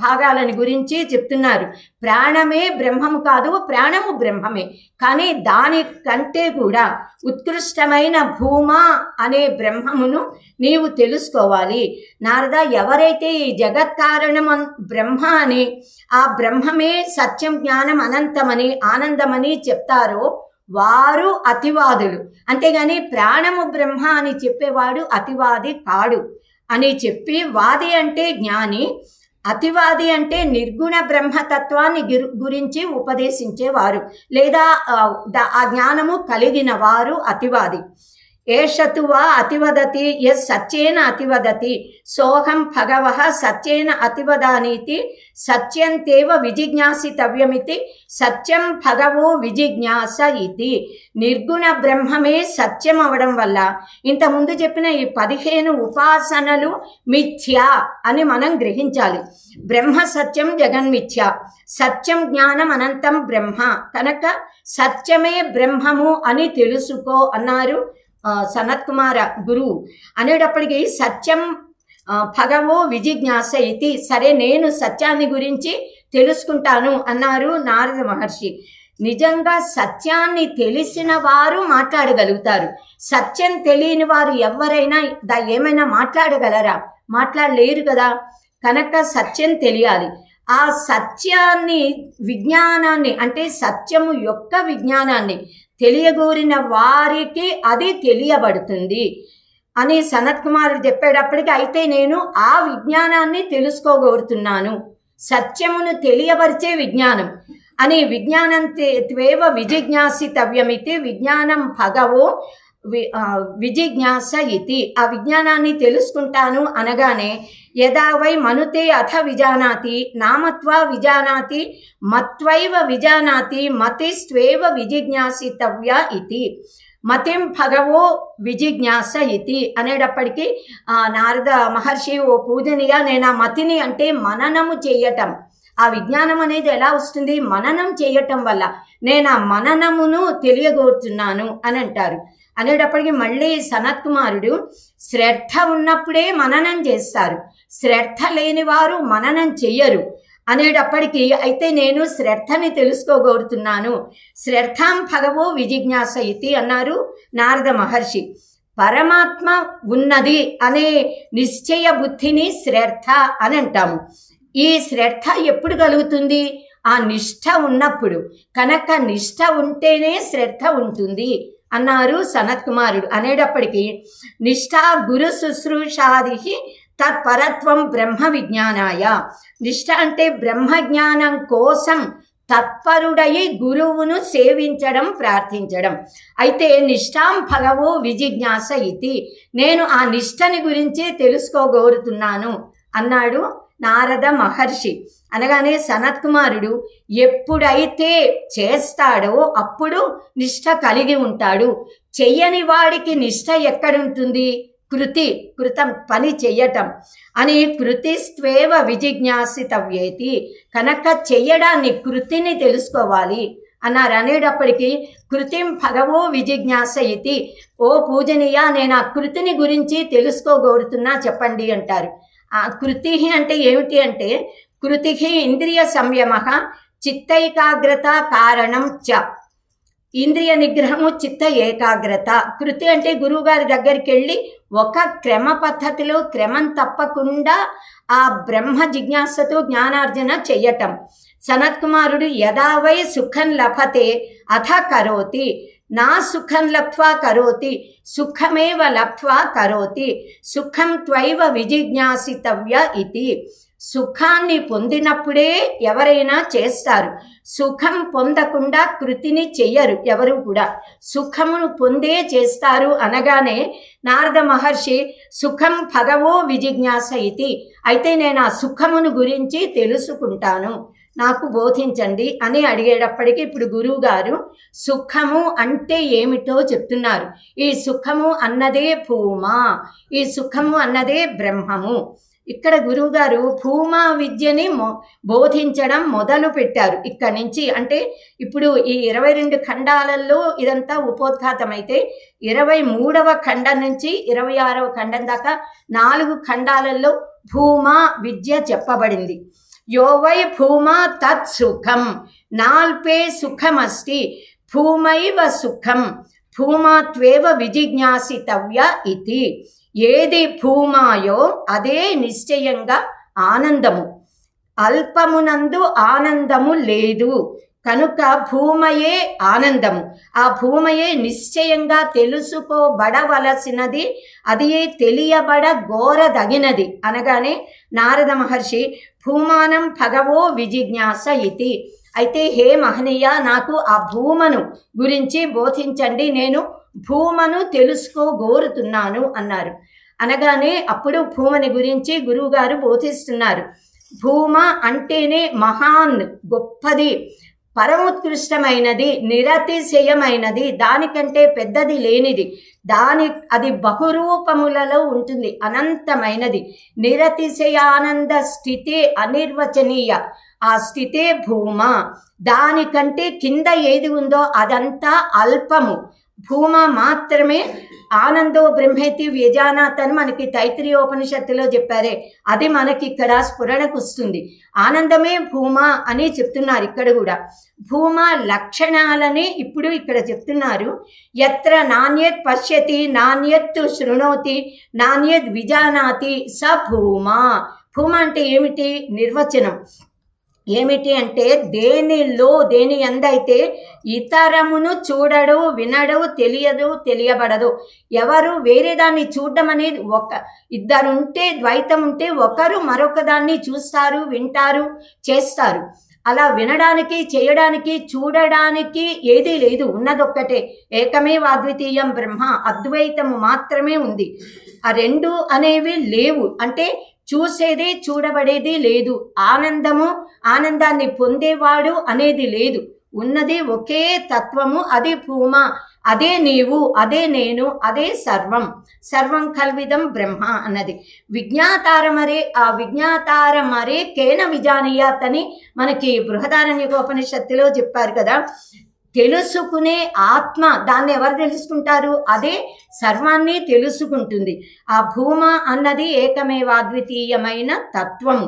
భాగాలని గురించి చెప్తున్నారు. ప్రాణమే బ్రహ్మము కాదు, ప్రాణము బ్రహ్మమే, కానీ దానికంటే కూడా ఉత్కృష్టమైన భూమా అనే బ్రహ్మమును నీవు తెలుసుకోవాలి నారద. ఎవరైతే ఈ జగత్కారణం బ్రహ్మ అని, ఆ బ్రహ్మమే సత్యం, జ్ఞానం, అనంతమని, ఆనందమని చెప్తారో వారు అతివాదులు. అంతేగాని ప్రాణము బ్రహ్మ అని చెప్పేవాడు అతివాది కాడు అని చెప్పి, వాది అంటే జ్ఞాని, అతివాది అంటే నిర్గుణ బ్రహ్మతత్వాన్ని గురించి ఉపదేశించేవారు లేదా ఆ జ్ఞానము కలిగిన వారు అతివాది. ఏషతు వా అతివదతి యస్ సత్యేన అతివదతి సోహం భగవః సత్యేన అతివదానీతి సత్యంతేవ విజిజ్ఞాసితవ్యమితి సత్యం భగవో విజిజ్ఞాస ఇది. నిర్గుణ బ్రహ్మమే సత్యం అవడం వల్ల ఇంతకుముందు చెప్పిన ఈ 15 ఉపాసనలు మిథ్య అని మనం గ్రహించాలి. బ్రహ్మ సత్యం జగన్మిథ్య, సత్యం జ్ఞానం అనంతం బ్రహ్మ, కనుక సత్యమే బ్రహ్మము అని తెలుసుకో అన్నారు సనత్ కుమార గురువు. అనేటప్పటికీ సత్యం భగవో విజిజ్ఞాస ఇది, సరే నేను సత్యాన్ని గురించి తెలుసుకుంటాను అన్నారు నారద మహర్షి. నిజంగా సత్యాన్ని తెలిసిన వారు మాట్లాడగలుగుతారు. సత్యం తెలియని వారు ఎవరైనా ఏమైనా మాట్లాడగలరా? మాట్లాడలేరు కదా. కనుక సత్యం తెలియాలి. ఆ సత్యాన్ని, విజ్ఞానాన్ని అంటే సత్యము యొక్క విజ్ఞానాన్ని తెలియగోరిన వారికి అది తెలియబడుతుంది అని సనత్ కుమారుడు చెప్పేటప్పటికి, అయితే నేను ఆ విజ్ఞానాన్ని తెలుసుకోగోరుతున్నాను, సత్యమును తెలియపరిచే విజ్ఞానం అని. విజ్ఞానం త్వేవ విజిజ్ఞాసితవ్యమితి విజ్ఞానం భగవో విజిజ్ఞాస ఇది. ఆ విజ్ఞానాన్ని తెలుసుకుంటాను అనగానే యదా వై మనుతే అథ విజానాతి నామత్వా విజానాతి మత్వైవ విజానాతి మతిస్త్వేవ విజిజ్ఞాసితవ్య ఇది. మతిం భగవో విజిజ్ఞాస ఇది అనేటప్పటికీ నారద మహర్షి, ఓ పూజనీయ, నేను ఆ మతిని అంటే మననము చేయటం, ఆ విజ్ఞానం అనేది ఎలా వస్తుంది? మననం చేయటం వల్ల నేను ఆ మననమును తెలియగోరుతున్నాను అని అంటారు. అనేటప్పటికీ మళ్ళీ సనత్ కుమారుడు శ్రద్ధ ఉన్నప్పుడే మననం చేస్తారు, శ్రద్ధ లేని వారు మననం చెయ్యరు అనేటప్పటికీ, అయితే నేను శ్రద్ధని తెలుసుకోగోరుతున్నాను, శ్రద్ధాం భగవో విజిజ్ఞాస ఇది అన్నారు నారద మహర్షి. పరమాత్మ ఉన్నది అనే నిశ్చయ బుద్ధిని శ్రద్ధ అని అంటాము. ఈ శ్రద్ధ ఎప్పుడు కలుగుతుంది? ఆ నిష్ఠ ఉన్నప్పుడు. కనుక నిష్ఠ ఉంటేనే శ్రద్ధ ఉంటుంది అన్నారు సనత్ కుమారుడు. అనేటప్పటికీ నిష్ఠా గురు శుశ్రూషాది తత్పరత్వం బ్రహ్మ విజ్ఞానాయ. నిష్ఠ అంటే బ్రహ్మజ్ఞానం కోసం తత్పరుడయి గురువును సేవించడం, ప్రార్థించడం. అయితే నిష్ఠాం భగవో విజిజ్ఞాస ఇది, నేను ఆ నిష్ఠని గురించి తెలుసుకోగోరుతున్నాను అన్నాడు నారద మహర్షి. అనగానే సనత్ కుమారుడు ఎప్పుడైతే చేస్తాడో అప్పుడు నిష్ఠ కలిగి ఉంటాడు. చెయ్యని వాడికి నిష్ఠ ఎక్కడుంటుంది? కృతం పని చెయ్యటం అని. కృతిస్త్వేవ విజిజ్ఞాసితవ్యేతి, కనుక చెయ్యడాన్ని, కృతిని తెలుసుకోవాలి అన్నారు. అనేటప్పటికీ కృతిం భగవో విజిజ్ఞాస ఇతి, ఓ పూజనీయ నేను ఆ కృతిని గురించి తెలుసుకోగోరుతున్నా చెప్పండి అంటారు. ఆ కృతి అంటే ఏమిటి అంటే, కృతి ఇంద్రియ సంయమ చిత్తైకాగ్రత కారణం చ, ఇంద్రియ నిగ్రహము చిత్త ఏకాగ్రత. కృతి అంటే గురువుగారి దగ్గరికి వెళ్ళి ఒక క్రమ పద్ధతిలో క్రమం తప్పకుండా ఆ బ్రహ్మ జిజ్ఞాసతో జ్ఞానార్జన చెయ్యటం. సనత్కుమారుడు యదా వై సుఖం లభతే అథ కరోతి, నా సుఖం లబ్ధ్వా కరోతి, సుఖమేవ లబ్ధ్వా కరోతి, సుఖం త్వైవ విజిజ్ఞాసితవ్య ఇతి. సుఖాన్ని పొందినప్పుడే ఎవరైనా చేస్తారు, సుఖం పొందకుండా కృతిని చెయ్యరు ఎవరు కూడా. సుఖమును పొందే చేస్తారు అనగానే నారద మహర్షి సుఖం భగవో విజిజ్ఞాస ఇతి, అయితే నేను ఆ సుఖమును గురించి తెలుసుకుంటాను, నాకు బోధించండి అని అడిగేటప్పటికీ ఇప్పుడు గురువు గారు సుఖము అంటే ఏమిటో చెప్తున్నారు. ఈ సుఖము అన్నదే భూమా, ఈ సుఖము అన్నదే బ్రహ్మము. ఇక్కడ గురువుగారు భూమా విద్యని బోధించడం మొదలు పెట్టారు ఇక్కడి నుంచి. అంటే ఇప్పుడు ఈ 22 ఖండాలలో ఇదంతా ఉపోద్ఘాతమైతే 23వ ఖండం నుంచి 26వ ఖండం దాకా 4 ఖండాలలో భూమా విద్య చెప్పబడింది. యో వై భూమా తత్ సుఖం, నాల్పే సుఖమస్తి, భూమైవ సుఖం, భూమా త్వేవ విజిజ్ఞాసితవ్య ఇతి. ఏది భూమాయో అదే నిశ్చయంగా ఆనందము, అల్పమునందు ఆనందము లేదు కనుక భూమయే ఆనందము. ఆ భూమయే నిశ్చయంగా తెలుసుకోబడవలసినది, అది తెలియబడగోరదగినది అనగానే నారద మహర్షి భూమానం భగవో విజిజ్ఞాస ఇతి, అయితే హే మహనీయ నాకు ఆ భూమను గురించి బోధించండి, నేను భూమను తెలుసుకోగోరుతున్నాను అన్నారు. అనగానే అప్పుడు భూమని గురించి గురువుగారు బోధిస్తున్నారు. భూమ అంటేనే మహాన్, గొప్పది, పరమోత్కృష్టమైనది, నిరతిశయమైనది, దానికంటే పెద్దది లేనిది, అది బహురూపములలో ఉంటుంది, అనంతమైనది, నిరతిశయానంద స్థితి అనిర్వచనీయ, ఆ స్థితే భూమ. దానికంటే కింద ఏది ఉందో అదంతా అల్పము, భూమ మాత్రమే. ఆనందో బ్రహ్మేతి వ్యజానాత్ అని మనకి తైత్రీయోపనిషత్తులో చెప్పారే, అది మనకి ఇక్కడ స్ఫురణకు వస్తుంది. ఆనందమే భూమ అని చెప్తున్నారు ఇక్కడ కూడా. భూమ లక్షణాలని ఇప్పుడు ఇక్కడ చెప్తున్నారు. యత్ర నాణ్యత్ పశ్యతి, నాణ్యత్ శృణోతి, నాణ్యత్ విజానాతి స భూమ. భూమ అంటే ఏమిటి? నిర్వచనం ఏమిటి అంటే దేని ఎందైతే ఇతరమును చూడడు, వినడు, తెలియదు, తెలియబడదు. ఎవరు వేరే దాన్ని చూడడం అనేది, ఇద్దరుంటే ద్వైతం ఉంటే ఒకరు మరొక దాన్ని చూస్తారు, వింటారు, చేస్తారు. అలా వినడానికి, చేయడానికి, చూడడానికి ఏదీ లేదు, ఉన్నదొక్కటే ఏకమేవ అద్వితీయం బ్రహ్మ, అద్వైతము మాత్రమే ఉంది. ఆ రెండు అనేవి లేవు, అంటే చూసేది చూడబడేది లేదు, ఆనందాన్ని పొందేవాడు అనేది లేదు, ఉన్నది ఒకే తత్వము, అది భూమ, అదే నీవు, అదే నేను, అదే సర్వం, సర్వం కల్విదం బ్రహ్మ అన్నది. విజ్ఞాతారమరే, ఆ విజ్ఞాతారమరే కేన విజానీయాత్ అని మనకి బృహదారణ్యకోపనిషత్తులో చెప్పారు కదా. తెలుసుకునే ఆత్మ, దాన్ని ఎవరు తెలుసుకుంటారు? అదే సర్వాన్ని తెలుసుకుంటుంది. ఆ భూమ అన్నది ఏకమేవాద్వితీయమైన తత్వము,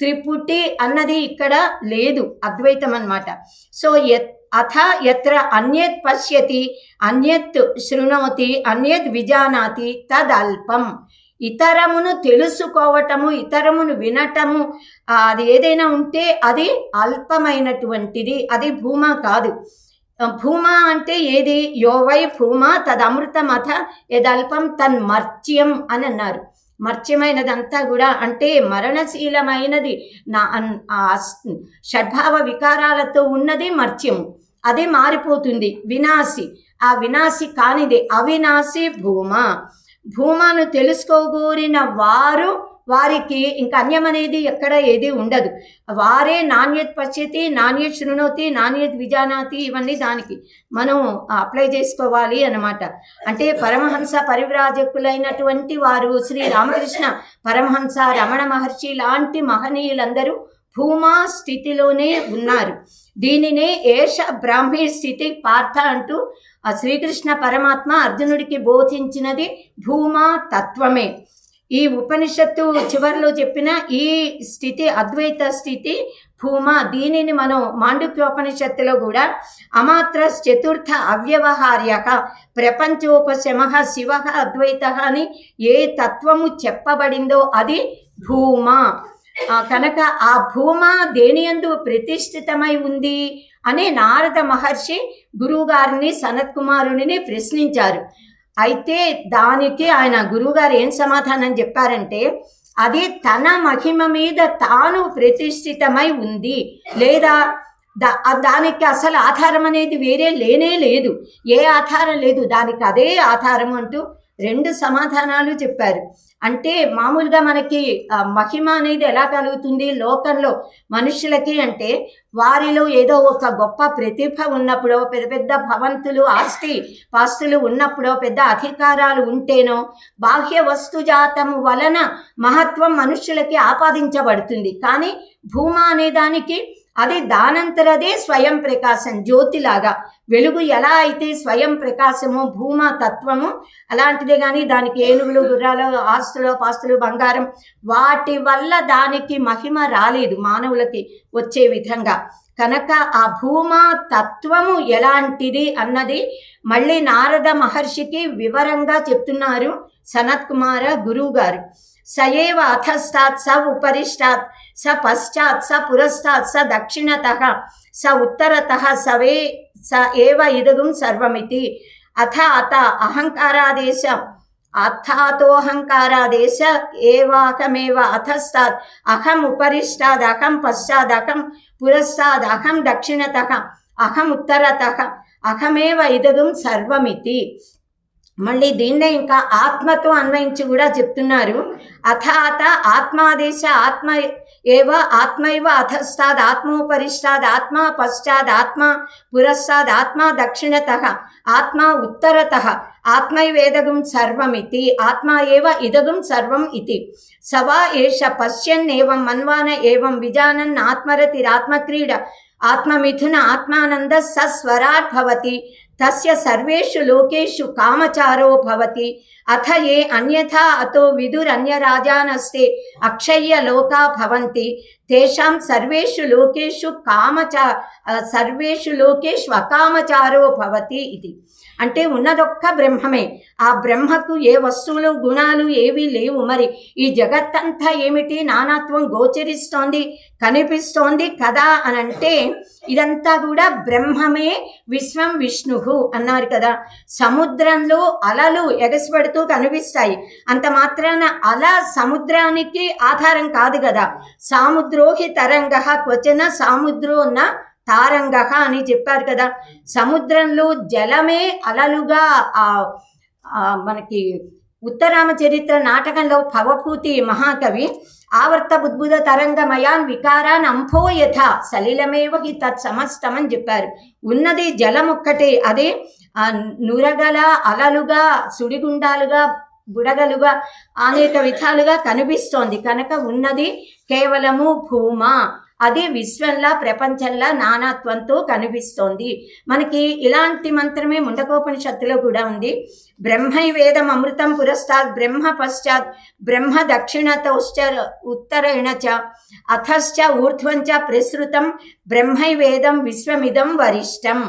త్రిపుటి అన్నది ఇక్కడ లేదు, అద్వైతం అన్నమాట. సో అథ యత్ర అన్యత్ పశ్యతి, అన్యత్ శృణోతి, అన్యత్ విజానాతి తదల్పం. ఇతరమును తెలుసుకోవటము, ఇతరమును వినటము, అది ఏదైనా ఉంటే అది అల్పమైనటువంటిది, అది భూమ కాదు. భూమ అంటే ఏది? యోవై భూమ తదమృతమథ యదల్పం తన్మర్త్యం అని అన్నారు. మర్త్యమైనదంతా కూడా అంటే మరణశీలమైనది, షడ్భావ వికారాలతో ఉన్నది మర్త్యము, అదే మారిపోతుంది, వినాశి. ఆ వినాశి కానిది అవినాశి భూమ. భూమను తెలుసుకోగోరిన వారికి ఇంకా అన్యం అనేది ఎక్కడ ఏది ఉండదు. వారే నాణ్యత్ పశ్యతి, నాణ్యత్ శృణోతి, నాణ్యత్ విజానాతి, ఇవన్నీ దానికి మనం అప్లై చేసుకోవాలి అన్నమాట. అంటే పరమహంస పరివ్రాజకులైనటువంటి వారు శ్రీ రామకృష్ణ పరమహంస, రమణ మహర్షి లాంటి మహనీయులందరూ భూమా స్థితిలోనే ఉన్నారు. దీనినే ఏష బ్రాహ్మీ స్థితి పార్థ అంటూ ఆ శ్రీకృష్ణ పరమాత్మ అర్జునుడికి బోధించినది భూమా తత్వమే. ఈ ఉపనిషత్తు చివరిలో చెప్పిన ఈ స్థితి అద్వైత స్థితి భూమా. దీనిని మనం మాండుక్యోపనిషత్తులో కూడా అమాత్ర చతుర్థ అవ్యవహార్య ప్రపంచోపశమ శివ అద్వైత అని ఏ తత్వము చెప్పబడిందో అది భూమా. కనుక ఆ భూమా దేనియందు ప్రతిష్ఠితమై ఉంది అని నారద మహర్షి గురువుగారిని సనత్ కుమారుని ప్రశ్నించారు. అయితే దానికి ఆయన గురువుగారు ఏం సమాధానం చెప్పారంటే, అది తన మహిమ మీద తాను ప్రతిష్ఠితమై ఉంది, లేదా దానికి అసలు ఆధారం అనేది వేరే లేనే లేదు, ఏ ఆధారం లేదు, దానికి అదే ఆధారం అంటూ 2 సమాధానాలు చెప్పారు. అంటే మామూలుగా మనకి మహిమ అనేది ఎలా కలుగుతుంది లోకంలో మనుషులకి అంటే, వారిలో ఏదో ఒక గొప్ప ప్రతిభ ఉన్నప్పుడో, పెద్ద పెద్ద భవంతులు ఆస్తి పాస్తులు ఉన్నప్పుడో, పెద్ద అధికారాలు ఉంటేనో బాహ్య వస్తుజాతము వలన మహత్వం మనుషులకి ఆపాదించబడుతుంది. కానీ భూమా అనే దానికి అది దానంతరదే స్వయం ప్రకాశం, జ్యోతిలాగా. వెలుగు ఎలా అయితే స్వయం ప్రకాశము భూమా తత్వము అలాంటిదే. కానీ దానికి ఏనుగులు, గుర్రాలు, ఆస్తులు, పాస్తులు, బంగారం వాటి వల్ల దానికి మహిమ రాలేదు మానవులకి వచ్చే విధంగా. కనుక ఆ భూమా తత్వము ఎలాంటిది అన్నది మళ్ళీ నారద మహర్షికి వివరంగా చెప్తున్నారు సనత్ కుమార గురువు గారు. సయేవ అధస్తాత్ స ఉపరిష్టాత్ స పశ్చాత్ స పురస్తాత్ స దక్షిణతః స ఉత్తరతః స ఏవ ఇదగుం సర్వమితి. అథ అత అహంకారాదేశ అథాతోహంకారాదేశ ఏవాహమేవ అధస్తాత్ అహం ఉపరిష్టాద్ అహం పశ్చాద్ అహం పురస్తాద్ అహం దక్షిణతః అహం ఉత్తరతః అహమేవ ఇదగుం సర్వమితి. మళ్ళీ దీన్నే ఇంకా ఆత్మతో అన్వయించి కూడా చెప్తున్నారు. అథ అత ఆత్మాదేశ ఆత్మ ఏవ ఆత్మైవ అధస్తాద్ ఆత్మోపరిష్టాద్ ఆత్మ పశ్చాద్ ఆత్మ పురస్తాద్ ఆత్మ దక్షిణతః ఆత్మ ఉత్తరతః ఆత్మైవేదగం సర్వమితి. ఆత్మ ఏవ ఇదగం సర్వం ఇతి. సవా ఏష పశ్యన్ ఏవం మన్వాన ఏవం విజానన్ ఆత్మరతిరాత్మక్రీడ ఆత్మమిథున ఆత్మానంద సస్వరాట్ భవతి. తస్య సర్వేషు లోకేషు కామచారో భవతి. అథ ఏ అన్యథా అతో విదురన్యరాజానస్తే అక్షయ్య లోకా భవంతి. తేషాం సర్వేషు లోకేషు సర్వేషు లోకేషు అకామచారో భవతి ఇది. అంటే ఉన్నదొక్క బ్రహ్మమే. ఆ బ్రహ్మకు ఏ వస్తువులు గుణాలు ఏవి లేవు. మరి ఈ జగత్తంతా ఏమిటి? నానాత్వం గోచరిస్తోంది, కనిపిస్తోంది కదా అని అంటే ఇదంతా కూడా బ్రహ్మమే. విశ్వం విష్ణు అన్నారు కదా. సముద్రంలో అలలు ఎగసిపడుతూ కనిపిస్తాయి, అంత మాత్రాన అల సముద్రానికి ఆధారం కాదు కదా. సాముద్రోహి తరంగ క్వచన సాముద్రో న తారంగ అని చెప్పారు కదా. సముద్రంలో జలమే అలలుగా మనకి ఉత్తరామచరిత్ర నాటకంలో భవభూతి మహాకవి ఆవర్త బుద్భుత తరంగమయాన్ వికారాన్ అంఫో యథ సలిలమేవ హి తత్ సమస్తం అని చెప్పారు. ఉన్నది జలమొక్కటే, అదే నురగల అలలుగా, సుడిగుండాలుగా, బుడగలుగా అనేక విధాలుగా కనిపిస్తోంది. కనుక ఉన్నది కేవలము భూమా. అది విశ్వంలా ప్రపంచంలా నానాత్వంతో కనిపిస్తోంది. మనకి ఇలాంటి మంత్రమే ముండకోపనిషత్తులో కూడా ఉంది. బ్రహ్మైవేదం అమృతం పురస్తాత్ బ్రహ్మ పశ్చాత్ బ్రహ్మ దక్షిణతోశ్చ ఉత్తరేణ చ అథశ్చ ఊర్ధ్వంచ ప్రసృతం బ్రహ్మైవేదం విశ్వమిదం వరిష్టం.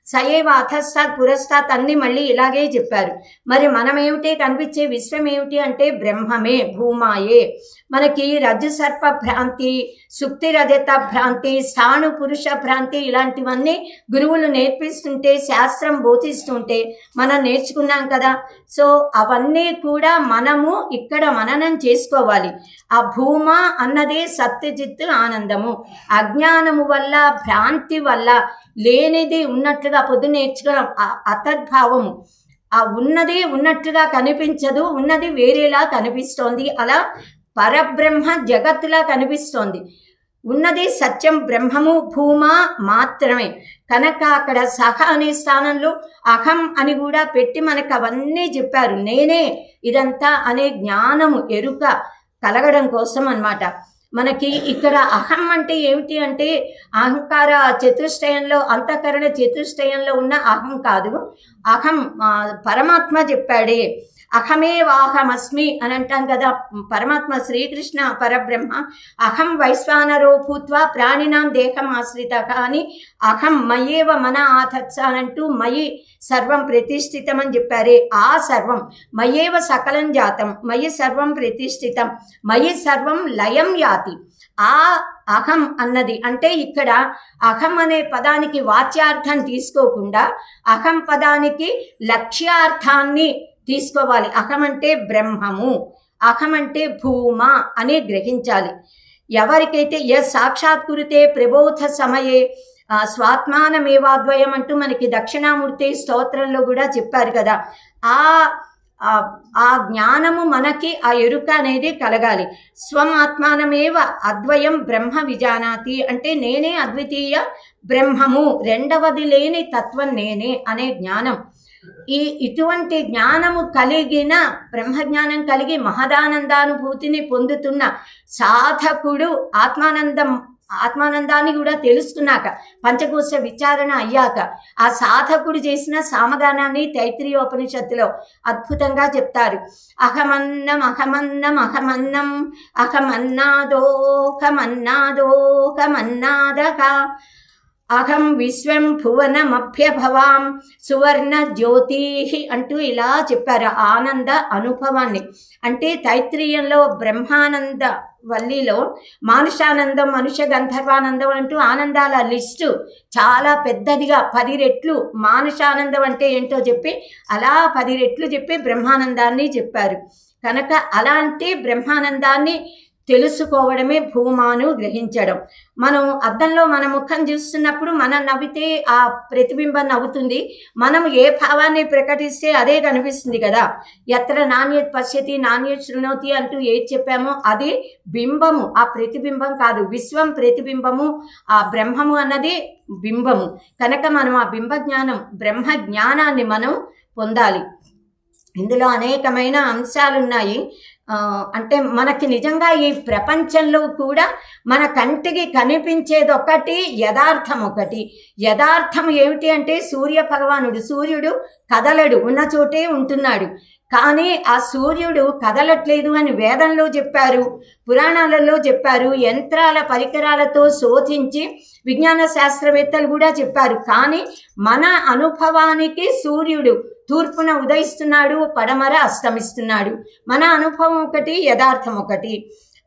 సయేవ అధస్తాత్ పురస్తాత్ అన్ని మళ్ళీ ఇలాగే చెప్పారు. మరి మనమేమిటి? కనిపించే విశ్వం ఏమిటి అంటే బ్రహ్మమే, భూమాయే. మనకి రజ్జు సర్ప భ్రాంతి, సుప్తి రజత భ్రాంతి, స్థాణు పురుష భ్రాంతి ఇలాంటివన్నీ గురువులు నేర్పిస్తుంటే, శాస్త్రం బోధిస్తుంటే మనం నేర్చుకున్నాం కదా. సో అవన్నీ కూడా మనము ఇక్కడ మననం చేసుకోవాలి. ఆ భూమా అన్నదే సత్యజిత్తు ఆనందము. అజ్ఞానము వల్ల, భ్రాంతి వల్ల లేనిది ఉన్నట్లుగా పొద్దున్న నేర్చుకోవడం అతద్భావము. ఆ ఉన్నది ఉన్నట్లుగా కనిపించదు, ఉన్నది వేరేలా కనిపిస్తోంది. అలా పరబ్రహ్మ జగత్తులా కనిపిస్తోంది. ఉన్నది సత్యం బ్రహ్మము భూమా మాత్రమే. కనుక అక్కడ సహ అనే స్థానంలో అహం అని కూడా పెట్టి మనకు అవన్నీ చెప్పారు. నేనే ఇదంతా అనే జ్ఞానము, ఎరుక కలగడం కోసం అన్నమాట. మనకి ఇక్కడ అహం అంటే ఏమిటి అంటే అహంకార చతుష్టయంలో, అంతఃకరణ చతుష్టయంలో ఉన్న అహం కాదు. అహం పరమాత్మ చెప్పాడే, అహమేవాహమస్మి అని అంటాం కదా. పరమాత్మ శ్రీకృష్ణ పరబ్రహ్మ అహం వైశ్వానరో భూత్వా ప్రాణినాం దేహం ఆశ్రిత అని అహం మయేవ మన ఆథత్స అనంటూ మయి సర్వం ప్రతిష్ఠితం అని చెప్పారే. ఆ సర్వం మయేవ సకలం జాతం మయి సర్వం ప్రతిష్ఠితం మయి సర్వం లయం యాతి. ఆ అహం అన్నది అంటే ఇక్కడ అహం అనే పదానికి వాచ్యార్థం తీసుకోకుండా అహం పదానికి లక్ష్యార్థాన్ని తీసుకోవాలి. అహం అంటే బ్రహ్మము, అహం అంటే భూమ అని గ్రహించాలి. ఎవరికైతే సాక్షాత్కృతే ప్రబోధ సమయే స్వాత్మానమేవాద్వయం అంటూ మనకి దక్షిణామూర్తి స్తోత్రంలో కూడా చెప్పారు కదా. ఆ జ్ఞానము మనకి, ఆ ఎరుక అనేది కలగాలి. స్వం ఆత్మానమేవ అద్వయం బ్రహ్మ విజానాతి అంటే నేనే అద్వితీయ బ్రహ్మము, రెండవది లేని తత్వం నేనే అనే జ్ఞానం. ఇటువంటి జ్ఞానము కలిగిన, బ్రహ్మజ్ఞానం కలిగి మహదానందానుభూతిని పొందుతున్న సాధకుడు ఆత్మానందాన్ని కూడా తెలుసుకున్నాక, పంచకోశ విచారణ అయ్యాక ఆ సాధకుడు చేసిన సామగానాన్ని తైత్రీయోపనిషత్తులో అద్భుతంగా చెప్తారు. అహమన్నం అహమన్నం అహమన్నం అహమన్నాదోహమన్నాదోహమన్నాదక అహం విశ్వం భువనమభ్యభవాం సువర్ణ జ్యోతి అంటూ ఇలా చెప్పారు ఆనంద అనుభవాన్ని. అంటే తైత్రీయంలో బ్రహ్మానంద వల్లిలో మానుషానందం, మనుష్య గంధర్వానందం అంటూ ఆనందాల లిస్టు చాలా పెద్దదిగా 10 రెట్లు మానుషానందం అంటే ఏంటో చెప్పి అలా 10 రెట్లు చెప్పి బ్రహ్మానందాన్ని చెప్పారు. కనుక అలాంటి బ్రహ్మానందాన్ని తెలుసుకోవడమే భూమాను గ్రహించడం. మనం అద్దంలో మన ముఖం చూస్తున్నప్పుడు మనం నవ్వితే ఆ ప్రతిబింబం నవ్వుతుంది, మనం ఏ భావాన్ని ప్రకటిస్తే అదే కనిపిస్తుంది కదా. ఎత్ర నాణ్యత్ పశ్యతి నాణ్యత్ శృణోతి అంటూ ఏది చెప్పామో అది బింబము, ఆ ప్రతిబింబం కాదు. విశ్వం ప్రతిబింబము, ఆ బ్రహ్మము అన్నది బింబము. కనుక మనం ఆ బింబ జ్ఞానం, బ్రహ్మ జ్ఞానాన్ని మనం పొందాలి. ఇందులో అనేకమైన అంశాలున్నాయి. అంటే మనకి నిజంగా ఈ ప్రపంచంలో కూడా మన కంటికి కనిపించేది ఒకటి, యథార్థం ఒకటి. యథార్థం ఏమిటి అంటే సూర్య భగవానుడు, సూర్యుడు కదలడు, ఉన్న చోటే ఉంటున్నాడు. కానీ ఆ సూర్యుడు కదలట్లేదు అని వేదంలో చెప్పారు, పురాణాలలో చెప్పారు, యంత్రాల పరికరాలతో శోధించి విజ్ఞాన శాస్త్రవేత్తలు కూడా చెప్పారు. కానీ మన అనుభవానికి సూర్యుడు తూర్పున ఉదయిస్తున్నాడు, పడమర అస్తమిస్తున్నాడు. మన అనుభవం ఒకటి, యథార్థం ఒకటి.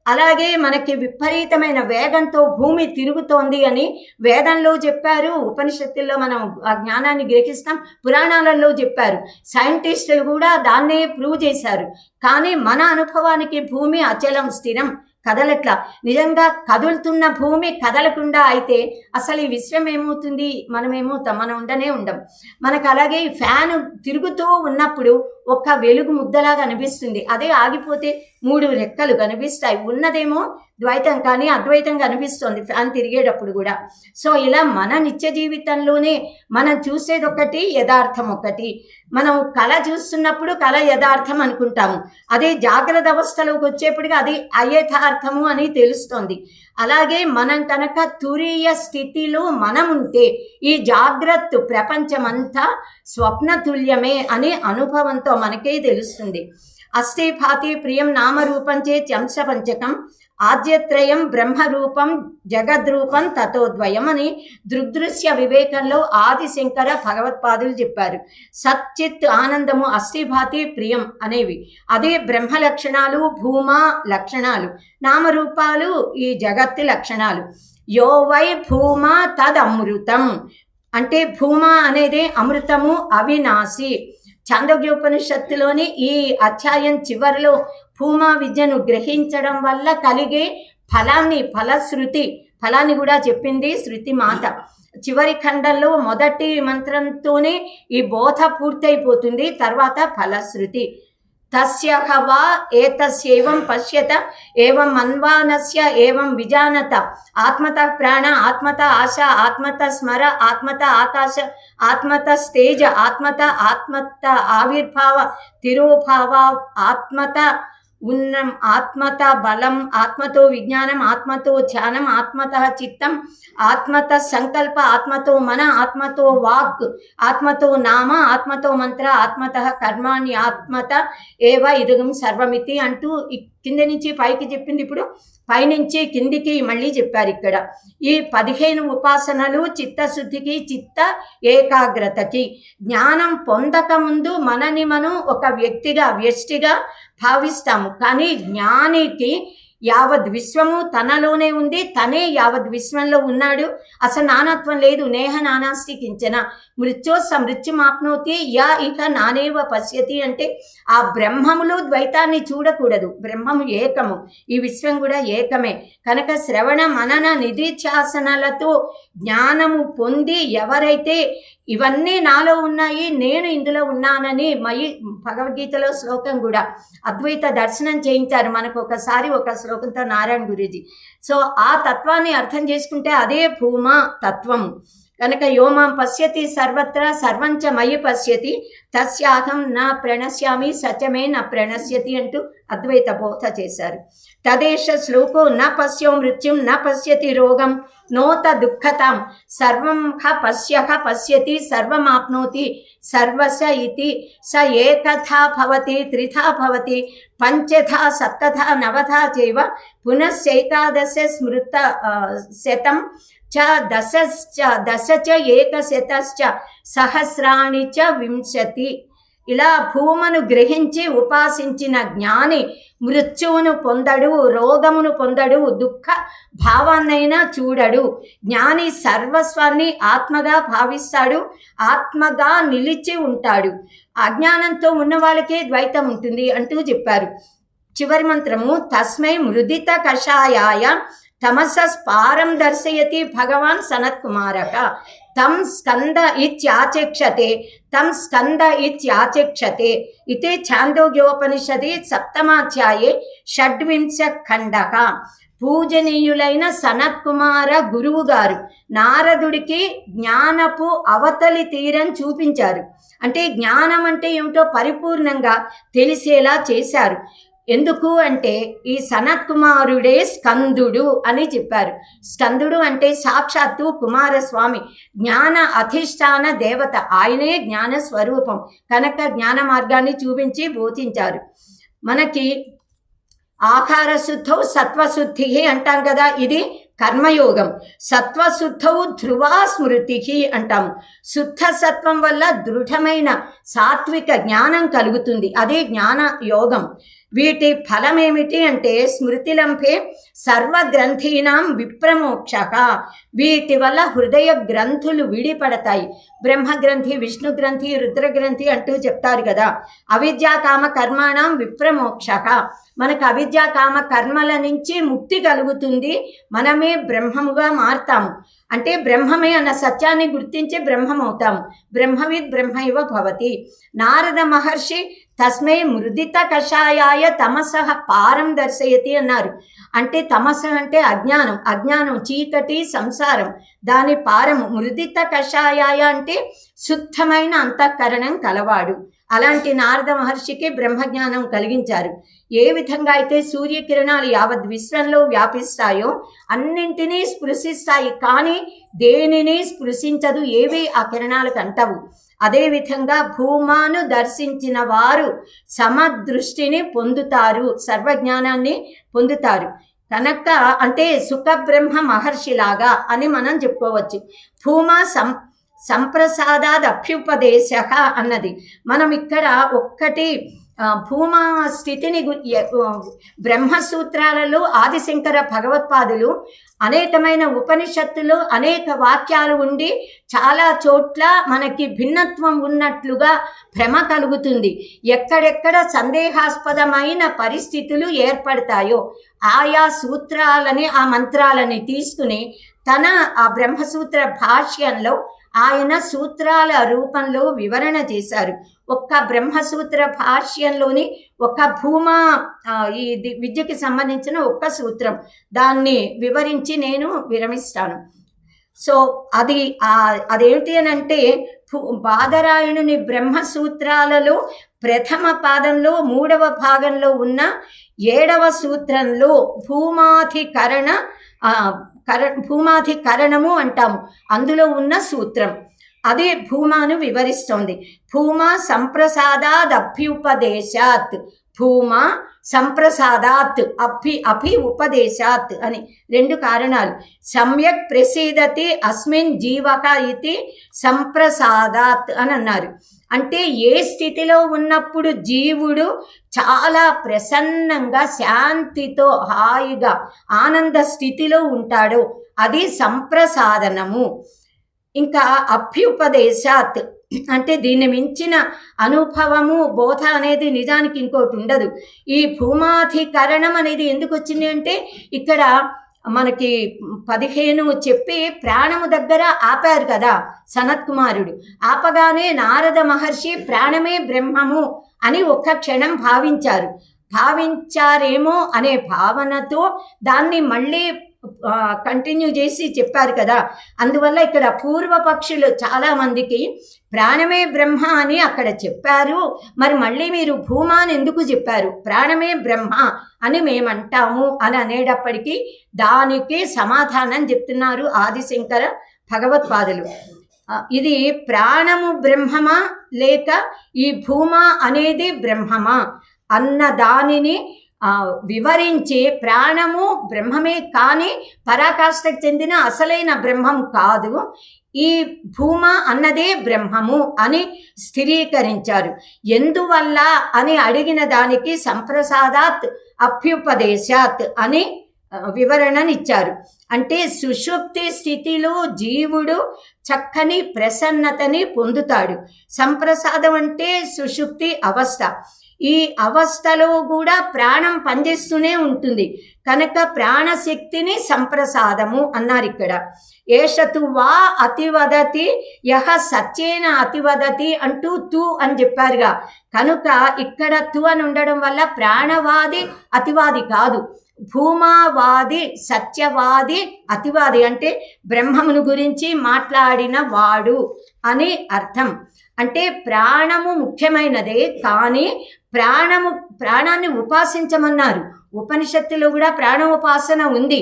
అలాగే మనకి విపరీతమైన వేగంతో భూమి తిరుగుతోంది అని వేదంలో చెప్పారు, ఉపనిషత్తుల్లో మనం ఆ జ్ఞానాన్ని గ్రహిస్తాం, పురాణాలలో చెప్పారు. సైంటిస్టులు కూడా దాన్నే ప్రూవ్ చేశారు. కానీ మన అనుభవానికి భూమి అచలం, స్థిరం, కదలట్లా. నిజంగా కదులుతున్న భూమి కదలకుండా అయితే అసలు ఈ విశ్వం ఏమవుతుంది? మనమేమవుతాం? మనం ఉండనే ఉండం. మనకు అలాగే ఈ ఫ్యాను తిరుగుతూ ఉన్నప్పుడు ఒక్క వెలుగు ముద్దలాగా అనిపిస్తుంది. అదే ఆగిపోతే 3 రెక్కలు కనిపిస్తాయి. ఉన్నదేమో ద్వైతం కానీ అద్వైతం కనిపిస్తుంది ఫ్యాన్ తిరిగేటప్పుడు కూడా. సో ఇలా మన నిత్య జీవితంలోనే మనం చూసేది ఒకటి, యథార్థం ఒకటి. మనం కళ చూస్తున్నప్పుడు కళ యథార్థం అనుకుంటాము, అదే జాగ్రత్త అవస్థలోకి వచ్చేప్పటికి అది అయథార్థము అని తెలుస్తుంది. అలాగే మనం కనుక తురీయ స్థితిలో మనం ఉంటే ఈ జాగ్రత్త ప్రపంచమంతా స్వప్నతుల్యమే అనే అనుభవంతో మనకే తెలుస్తుంది. అస్థి భాతి ప్రియం నామరూపంచే త్యంశ పంచకం ఆద్యత్రయం బ్రహ్మరూపం జగద్రూపం తతోద్వయం అని దృగ్దృశ్య వివేకంలో ఆదిశంకర భగవత్పాదులు చెప్పారు. సచ్చిత్ ఆనందము అస్థిభాతి ప్రియం అనేవి అదే బ్రహ్మ లక్షణాలు, భూమా లక్షణాలు, నామరూపాలు ఈ జగత్తు లక్షణాలు. యో వై భూమా తదమృతం అంటే భూమా అనేది అమృతము, అవినాశి. చాందోగ్యోపనిషత్తులోని ఈ అధ్యాయం చివరిలో భూమా విద్యను గ్రహించడం వల్ల కలిగే ఫలాన్ని కూడా చెప్పింది శృతి మాత. చివరి ఖండంలో మొదటి మంత్రంతోనే ఈ బోధ పూర్తయిపోతుంది, తర్వాత ఫలశ్రుతి. తస్య వా ఏతస్యేవం పశ్యత ఏవం మన్వానస్య ఏవం విజానత ఆత్మత ప్రాణ ఆత్మత ఆశ ఆత్మత స్మర ఆత్మత ఆకాశ ఆత్మత స్తేజ ఆత్మత ఆవిర్భావ తిరోభావ ఆత్మత ఉన్న ఆత్మత బలం, ఆత్మతో విజ్ఞానం, ఆత్మతో ధ్యానం, ఆత్మత చిత్తం, ఆత్మత సంకల్ప, ఆత్మతో మన, ఆత్మతో వాక్, ఆత్మతో నామ, ఆత్మతో మంత్ర, ఆత్మత కర్మాణి ఆత్మత ఏవ ఇదగం సర్వమితి అంటూ కింద నుంచి పైకి చెప్పింది. ఇప్పుడు పైనుంచి కిందికి మళ్ళీ చెప్పారు. ఇక్కడ ఈ 15 ఉపాసనలు చిత్తశుద్ధికి, చిత్త ఏకాగ్రతకి, జ్ఞానం పొందక ముందు మనని మనం ఒక వ్యష్టిగా భావిస్తాము. కానీ జ్ఞానికి యావద్ విశ్వము తనలోనే ఉంది, తనే యావద్ విశ్వంలో ఉన్నాడు. అసలు నానత్వం లేదు. నేహ నానాస్తి కించన మృత్యో సమృత్యుమాప్నోతి యా ఇక నానేవ పశ్యతి అంటే ఆ బ్రహ్మములో ద్వైతాన్ని చూడకూడదు. బ్రహ్మము ఏకము, ఈ విశ్వం కూడా ఏకమే. కనుక శ్రవణ మనన నిధిధ్యాసనలతో జ్ఞానము పొంది ఎవరైతే ఇవన్నీ నాలో ఉన్నాయి, నేను ఇందులో ఉన్నానని భగవద్గీతలో శ్లోకం కూడా అద్వైత దర్శనం చేయించారు మనకు ఒకసారి ఒక శ్లోకంతో నారాయణ గురూజీ. సో ఆ తత్వాన్ని అర్థం చేసుకుంటే అదే భూమా తత్వము. కనుక యోమాం పశ్యతి సర్వత్రా సర్వంచ మయి పశ్యతి తస్యాహం నా ప్రణశ్యామి సత్యమే నా ప్రణశ్యతి అంటూ అద్వైత బోధ చేశారు. తదేశ శ్లోకో న పశ్యో మృత్యుం న పశ్యతి రోగం నోత దుఃఖతాం సర్వం పశ్యతి సర్వమాప్నోతి సర్వస ఇతి స ఏకథా భవతి త్రిథా భవతి పంచథా సప్తథా నవథా చైవ పునశ్చైకాదశ స్మృత శతం దశ ఏకశతశ్చ సహస్రాణి చ వింశతి. ఇలా భూమను గ్రహించి ఉపాసించిన జ్ఞాని మృత్యువును పొందడు, రోగమును పొందడు, దుఃఖ భావాన్నైనా చూడడు. జ్ఞాని సర్వస్వాన్ని ఆత్మగా భావిస్తాడు, ఆత్మగా నిలిచి ఉంటాడు. అజ్ఞానంతో ఉన్న వాళ్ళకే ద్వైతం ఉంటుంది అంటూ చెప్పారు. చివరి మంత్రము తస్మై మృదిత కషాయాయ తమస స్పారం దర్శయతి భగవాన్ సనత్ కుమారక తం స్కంద ఇత్యాచక్షతే ఇతే ఛాందోగ్యోపనిషది 7వ షడ్వింశ ఖండః. పూజనీయులైన సనత్ కుమార గురువు గారు నారదుడికి జ్ఞానపు అవతలి తీరం చూపించారు. అంటే జ్ఞానం అంటే ఏమిటో పరిపూర్ణంగా తెలిసేలా చేశారు. ఎందుకు అంటే ఈ సనత్ కుమారుడే స్కందుడు అని చెప్పారు. స్కందుడు అంటే సాక్షాత్తు కుమారస్వామి, జ్ఞాన అధిష్టాన దేవత, ఆయనే జ్ఞాన స్వరూపం. కనుక జ్ఞాన మార్గాన్ని చూపించి బోధించారు. మనకి ఆహార శుద్ధౌ సత్వశుద్ధి అంటాం కదా, ఇది కర్మయోగం. సత్వశుద్ధౌ ధ్రువా స్మృతి అంటాము. శుద్ధ సత్వం వల్ల దృఢమైన సాత్విక జ్ఞానం కలుగుతుంది, అదే జ్ఞాన యోగం. వీటి ఫలం ఏమిటి అంటే స్మృతిలంపే సర్వగ్రంథీనాం విప్రమోక్ష. వీటి వల్ల హృదయ గ్రంథులు విడిపడతాయి. బ్రహ్మగ్రంథి, విష్ణు గ్రంథి, రుద్రగ్రంథి అంటూ చెప్తారు కదా. అవిద్యాకామ కర్మాణం విప్రమోక్ష. మనకు అవిద్యాకామ కర్మల నుంచి ముక్తి కలుగుతుంది, మనమే బ్రహ్మముగా మారుతాము. అంటే బ్రహ్మమే అన్న సత్యాన్ని గుర్తించి బ్రహ్మమవుతాము. బ్రహ్మవిద్ బ్రహ్మైవ భవతి. నారద మహర్షి తస్మై మృదిత కషాయాయ తమసః పారం దర్శయతి అన్నారు. అంటే తమస అంటే అజ్ఞానం, అజ్ఞానం చీకటి సంసారం, దాని పారము. మృదిత కషాయాయ అంటే శుద్ధమైన అంతఃకరణం కలవాడు. అలాంటి నారద మహర్షికి బ్రహ్మజ్ఞానం కలిగించారు. ఏ విధంగా అయితే సూర్యకిరణాలు యావత్ విశ్వంలో వ్యాపిస్తాయో అన్నింటినీ స్పృశిస్తాయి, కానీ దేనిని స్పృశించదు, ఏవి ఆ కిరణాలకు అంటవు. అదేవిధంగా భూమాను దర్శించిన వారు సమదృష్టిని పొందుతారు, సర్వజ్ఞానాన్ని పొందుతారు. కనుక అంటే సుఖబ్రహ్మ మహర్షిలాగా అని మనం చెప్పుకోవచ్చు. భూమా సంప్రసాదాద్ అభ్యుపదేశ అన్నది. మనం ఇక్కడ ఒక్కటి భూమా స్థితిని బ్రహ్మసూత్రాలలో ఆదిశంకర భగవత్పాదులు అనేకమైన ఉపనిషత్తులు అనేక వాక్యాలు ఉండి చాలా చోట్ల మనకి భిన్నత్వం ఉన్నట్లుగా భ్రమ కలుగుతుంది. ఎక్కడెక్కడ సందేహాస్పదమైన పరిస్థితులు ఏర్పడతాయో ఆయా సూత్రాలని, ఆ మంత్రాలని తీసుకుని తన ఆ బ్రహ్మసూత్ర భాష్యంలో ఆయన సూత్రాల రూపంలో వివరణ చేశారు. ఒక్క బ్రహ్మసూత్ర భాష్యంలోని ఒక భూమా ఈ విద్యకి సంబంధించిన ఒక్క సూత్రం, దాన్ని వివరించి నేను విరమిస్తాను. సో అదేమిటి అని అంటే బాదరాయణుని బ్రహ్మసూత్రాలలో ప్రథమ పాదంలో 3వ భాగంలో ఉన్న 7వ సూత్రంలో భూమాధికరణము అంటాము. అందులో ఉన్న సూత్రం అదే భూమాను వివరిస్తోంది. భూమా సంప్రసాదాదభ్యుపదేశాత్, భూమా సంప్రసాదాత్ అభి ఉపదేశాత్ అని 2 కారణాలు. సమ్యక్ ప్రసీదతి అస్మిన్ జీవక ఇది సంప్రసాదాత్ అని అన్నారు. అంటే ఏ స్థితిలో ఉన్నప్పుడు జీవుడు చాలా ప్రసన్నంగా శాంతితో హాయిగా ఆనంద స్థితిలో ఉంటాడో అది సంప్రసాదనము. ఇంకా అభ్యుపదేశాత్ అంటే దీన్ని మించిన అనుభవము బోధ అనేది నిజానికి ఇంకోటి ఉండదు. ఈ భూమాధికరణం అనేది ఎందుకు వచ్చింది అంటే ఇక్కడ మనకి 15 చెప్పి ప్రాణము దగ్గర ఆపారు కదా సనత్ కుమారుడు. ఆపగానే నారద మహర్షి ప్రాణమే బ్రహ్మము అని ఒక్క క్షణం భావించారేమో అనే భావనతో దాన్ని మళ్ళీ కంటిన్యూ చేసి చెప్పారు కదా. అందువల్ల ఇక్కడ పూర్వపక్షులు చాలామందికి ప్రాణమే బ్రహ్మ అని అక్కడ చెప్పారు, మరి మళ్ళీ మీరు భూమాని ఎందుకు చెప్పారు, ప్రాణమే బ్రహ్మ అని మేమంటాము అని అనేటప్పటికీ దానికి సమాధానం చెప్తున్నారు ఆదిశంకర భగవత్పాదులు. ఇది ప్రాణము బ్రహ్మమా లేక ఈ భూమా అనేది బ్రహ్మమా అన్న దానిని వివరించి, ప్రాణము బ్రహ్మమే కానీ పరాకాష్ఠకు చెందిన అసలైన బ్రహ్మం కాదు, ఈ భూమ అన్నదే బ్రహ్మము అని స్థిరీకరించారు. ఎందువల్ల అని అడిగిన దానికి సంప్రసాదాత్ అభ్యుపదేశాత్ అని వివరణనిచ్చారు. అంటే సుషుప్తి స్థితిలో జీవుడు చక్కని ప్రసన్నతని పొందుతాడు. సంప్రసాదం అంటే సుషుప్తి అవస్థ. ఈ అవస్థలో కూడా ప్రాణం పనిచేస్తూనే ఉంటుంది కనుక ప్రాణశక్తిని సంప్రసాదము అన్నారు ఇక్కడ. ఏషతు వా అతివదతి యహ సత్యేన అతివదతి అంటూ తు అని చెప్పారుగా, కనుక ఇక్కడ తు అని ఉండడం వల్ల ప్రాణవాది అతివాది కాదు, భూమావాది సత్యవాది అతివాది అంటే బ్రహ్మమును గురించి మాట్లాడిన వాడు అని అర్థం. అంటే ప్రాణము ముఖ్యమైనదే కానీ ప్రాణాన్ని ఉపాసించమన్నారు. ఉపనిషత్తులో కూడా ప్రాణోపాసన ఉంది,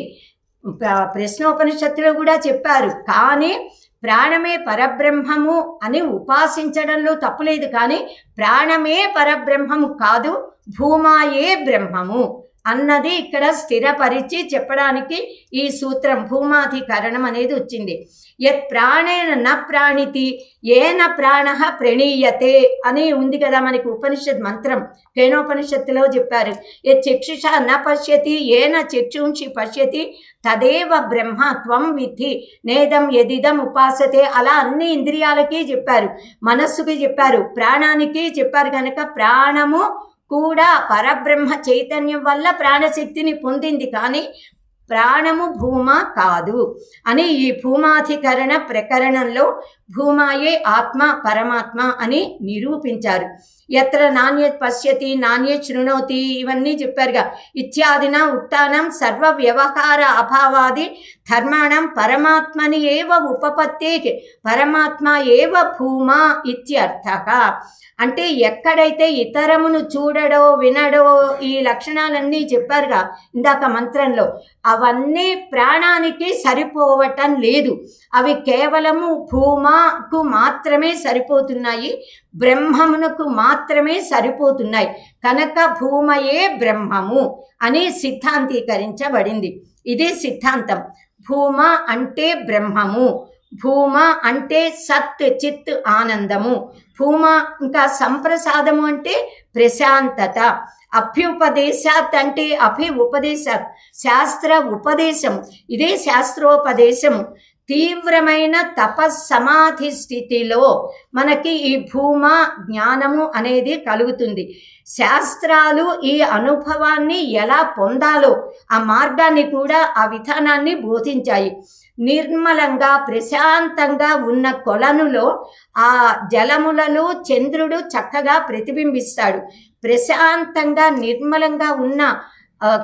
ప్రశ్నోపనిషత్తులో కూడా చెప్పారు. కానీ ప్రాణమే పరబ్రహ్మము అని ఉపాసించడంలో తప్పులేదు, కానీ ప్రాణమే పరబ్రహ్మము కాదు, భూమాయే బ్రహ్మము అన్నది ఇక్కడ స్థిరపరిచి చెప్పడానికి ఈ సూత్రం భూమాధికరణం అనేది వచ్చింది. యత్ ప్రాణేన న ప్రాణితి ఏన ప్రాణ ప్రణీయతే అని ఉంది కదా మనకి ఉపనిషత్ మంత్రం. కేనోపనిషత్తులో చెప్పారు, యత్ చక్షుష న పశ్యతి ఏన చక్షుంషి పశ్యతి తదేవ బ్రహ్మ త్వం విద్ధి నేదం యదిదం ఉపాసతే. అలా అన్ని ఇంద్రియాలకి చెప్పారు, మనస్సుకి చెప్పారు, ప్రాణానికి చెప్పారు. కనుక ప్రాణము కూడా పరబ్రహ్మ చైతన్యం వల్ల ప్రాణశక్తిని పొందింది, కానీ ప్రాణము భూమ కాదు అని ఈ భూమాధికరణ ప్రకరణంలో భూమాయే ఆత్మ పరమాత్మ అని నిరూపించారు. ఎత్ర నాణ్యత్ పశ్యతి నాణ్యత్ శృణోతి ఇవన్నీ చెప్పారుగా. ఇత్యాదిన ఉత్తానం సర్వ వ్యవహార అభావాది ధర్మాణం పరమాత్మని ఏవ ఉపపత్తే పరమాత్మ ఏవ భూమా ఇత్యర్థః. అంటే ఎక్కడైతే ఇతరమును చూడడో వినడో ఈ లక్షణాలన్నీ చెప్పారుగా ఇందాక మంత్రంలో, అవన్నీ ప్రాణానికి సరిపోవటం లేదు, అవి కేవలము భూమాకు మాత్రమే సరిపోతున్నాయి, బ్రహ్మమునకు మాత్రమే సరిపోతున్నాయి. కనుక భూమయే బ్రహ్మము అని సిద్ధాంతీకరించబడింది. ఇది సిద్ధాంతం. భూమ అంటే బ్రహ్మము, భూమ అంటే సత్ చిత్ ఆనందము, భూమ ఇంకా సంప్రసాదము అంటే ప్రశాంతత, అభ్యుపదేశాత్ అంటే ఉపదేశాత్ శాస్త్ర ఉపదేశము, ఇదే శాస్త్రోపదేశము. తీవ్రమైన తపస్సమాధి స్థితిలో మనకి ఈ భూమ జ్ఞానము అనేది కలుగుతుంది. శాస్త్రాలు ఈ అనుభవాన్ని ఎలా పొందాలో ఆ మార్గాన్ని కూడా ఆ విధానాన్ని బోధించాయి. నిర్మలంగా ప్రశాంతంగా ఉన్న కొలనులో ఆ జలములలో చంద్రుడు చక్కగా ప్రతిబింబిస్తాడు. ప్రశాంతంగా నిర్మలంగా ఉన్న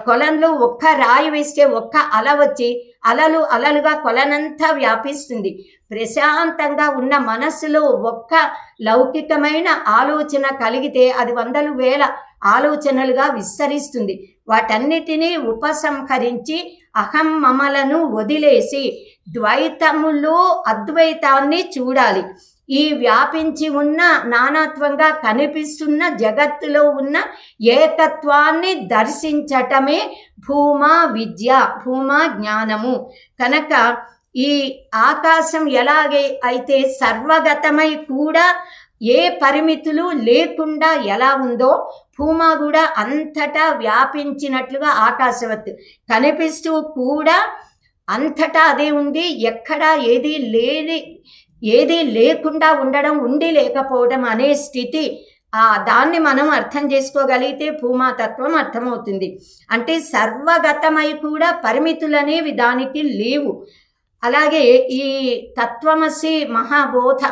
కొలంలో ఒక్క రాయి వేస్తే ఒక్క అల వచ్చి అలలుగా కొలనంతా వ్యాపిస్తుంది. ప్రశాంతంగా ఉన్న మనస్సులో ఒక్క లౌకికమైన ఆలోచన కలిగితే అది వందలు వేల ఆలోచనలుగా విస్తరిస్తుంది. వాటన్నిటినీ ఉపసంహరించి అహం మమలను వదిలేసి ద్వైతములో అద్వైతాన్ని చూడాలి. ఈ వ్యాపించి ఉన్న నానాత్వంగా కనిపిస్తున్న జగత్తులో ఉన్న ఏకత్వాన్ని దర్శించటమే భూమా విద్య, భూమా జ్ఞానము. కనుక ఈ ఆకాశం ఎలాగే అయితే సర్వగతమై కూడా ఏ పరిమితులు లేకుండా ఎలా ఉందో, భూమా కూడా అంతటా వ్యాపించినట్లుగా ఆకాశవత్తు కనిపిస్తూ కూడా అంతటా అదే ఉంది. ఎక్కడా ఏది లేకుండా ఉండడం, ఉండి లేకపోవడం అనే స్థితి, దాన్ని మనం అర్థం చేసుకోగలిగితే భూమాతత్వం అర్థమవుతుంది. అంటే సర్వగతమై కూడా పరిమితులనేవి దానికి లేవు. అలాగే ఈ తత్వమసి మహాబోధ,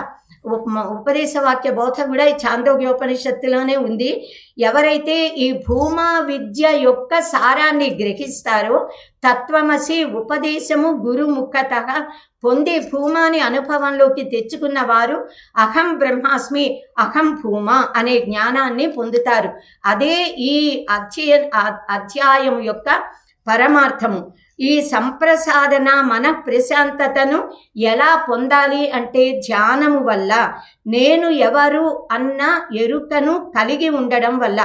ఉపదేశవాక్య బోధ కూడా ఈ ఛాందోగ్యోపనిషత్తులోనే ఉంది. ఎవరైతే ఈ భూమా విద్య యొక్క సారాన్ని గ్రహిస్తారో, తత్వమసి ఉపదేశము గురుముఖత పొంది భూమాని అనుభవంలోకి తెచ్చుకున్న వారు అహం బ్రహ్మాస్మి, అహం భూమా అనే జ్ఞానాన్ని పొందుతారు. అదే ఈ అధ్యాయం యొక్క పరమార్థము. ఈ సంప్రసాదన మన ప్రశాంతతను ఎలా పొందాలి అంటే ధ్యానము వల్ల, నేను ఎవరు అన్న ఎరుకను కలిగి ఉండడం వల్ల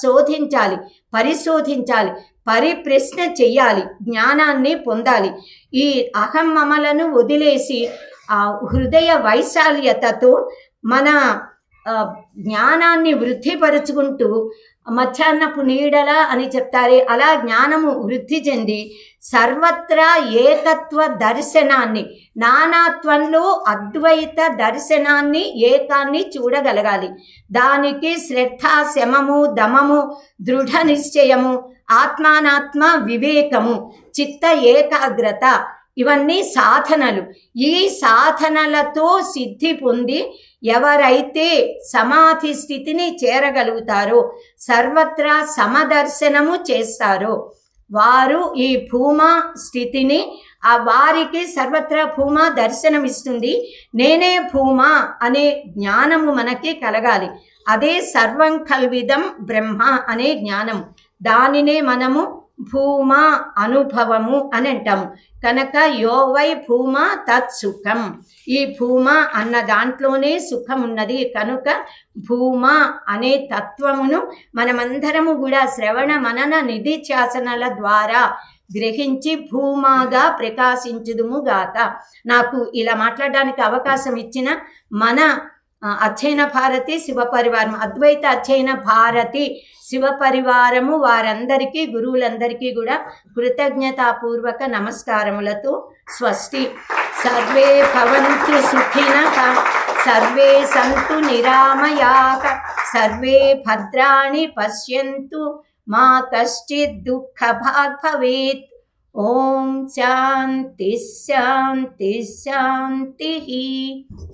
శోధించాలి, పరిశోధించాలి, పరిప్రశ్న చెయ్యాలి, జ్ఞానాన్ని పొందాలి. ఈ అహం మమలను వదిలేసి హృదయ వైశాల్యతతో మన జ్ఞానాన్ని వృద్ధిపరుచుకుంటూ, మధ్యాహ్నపు నీడల అని చెప్తారే అలా జ్ఞానము వృద్ధి చెంది సర్వత్రా ఏకత్వ దర్శనాన్ని, నానాత్వంలో అద్వైత దర్శనాన్ని, ఏకాన్ని చూడగలగాలి. దానికి శ్రద్ధ, శమము, దమము, దృఢ నిశ్చయము, ఆత్మానాత్మ వివేకము, చిత్త ఏకాగ్రత, ఇవన్నీ సాధనలు. ఈ సాధనలతో సిద్ధి పొంది ఎవరైతే సమాధి స్థితిని చేరగలుగుతారో, సర్వత్రా సమదర్శనము చేస్తారో వారు ఈ భూమా స్థితిని, వారికి సర్వత్రా భూమా దర్శనం ఇస్తుంది. నేనే భూమా అనే జ్ఞానము మనకి కలగాలి. అదే సర్వం కల్విదం బ్రహ్మ అనే జ్ఞానము. దానినే మనము భూమా అనుభవము అని అంటాము. కనుక యో వై భూమా తత్ సుఖం, ఈ భూమా అన్న దాంట్లోనే సుఖం ఉన్నది. కనుక భూమా అనే తత్వమును మనమందరము కూడా శ్రవణ మనన నిధిధ్యాసనల ద్వారా గ్రహించి భూమాగా ప్రకాశించుదుముగాక. నాకు ఇలా మాట్లాడడానికి అవకాశం ఇచ్చిన మన అధ్యయన భారతి శివపరివారం, అద్వైత అధ్యయన భారతి శివపరివారము వారందరికీ, గురువులందరికీ కూడా కృతజ్ఞతాపూర్వక నమస్కారములతో స్వస్తి. సర్వే భవంతు సుఖినః, సర్వే సంతు నిరామయాః, సర్వే భద్రాణి పశ్యంతు, మా కశ్చిత్ దుఃఖభాగ్ భవేత్. ఓం శాంతి శాంతి శాంతి.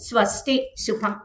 స్వస్తి. శుభం.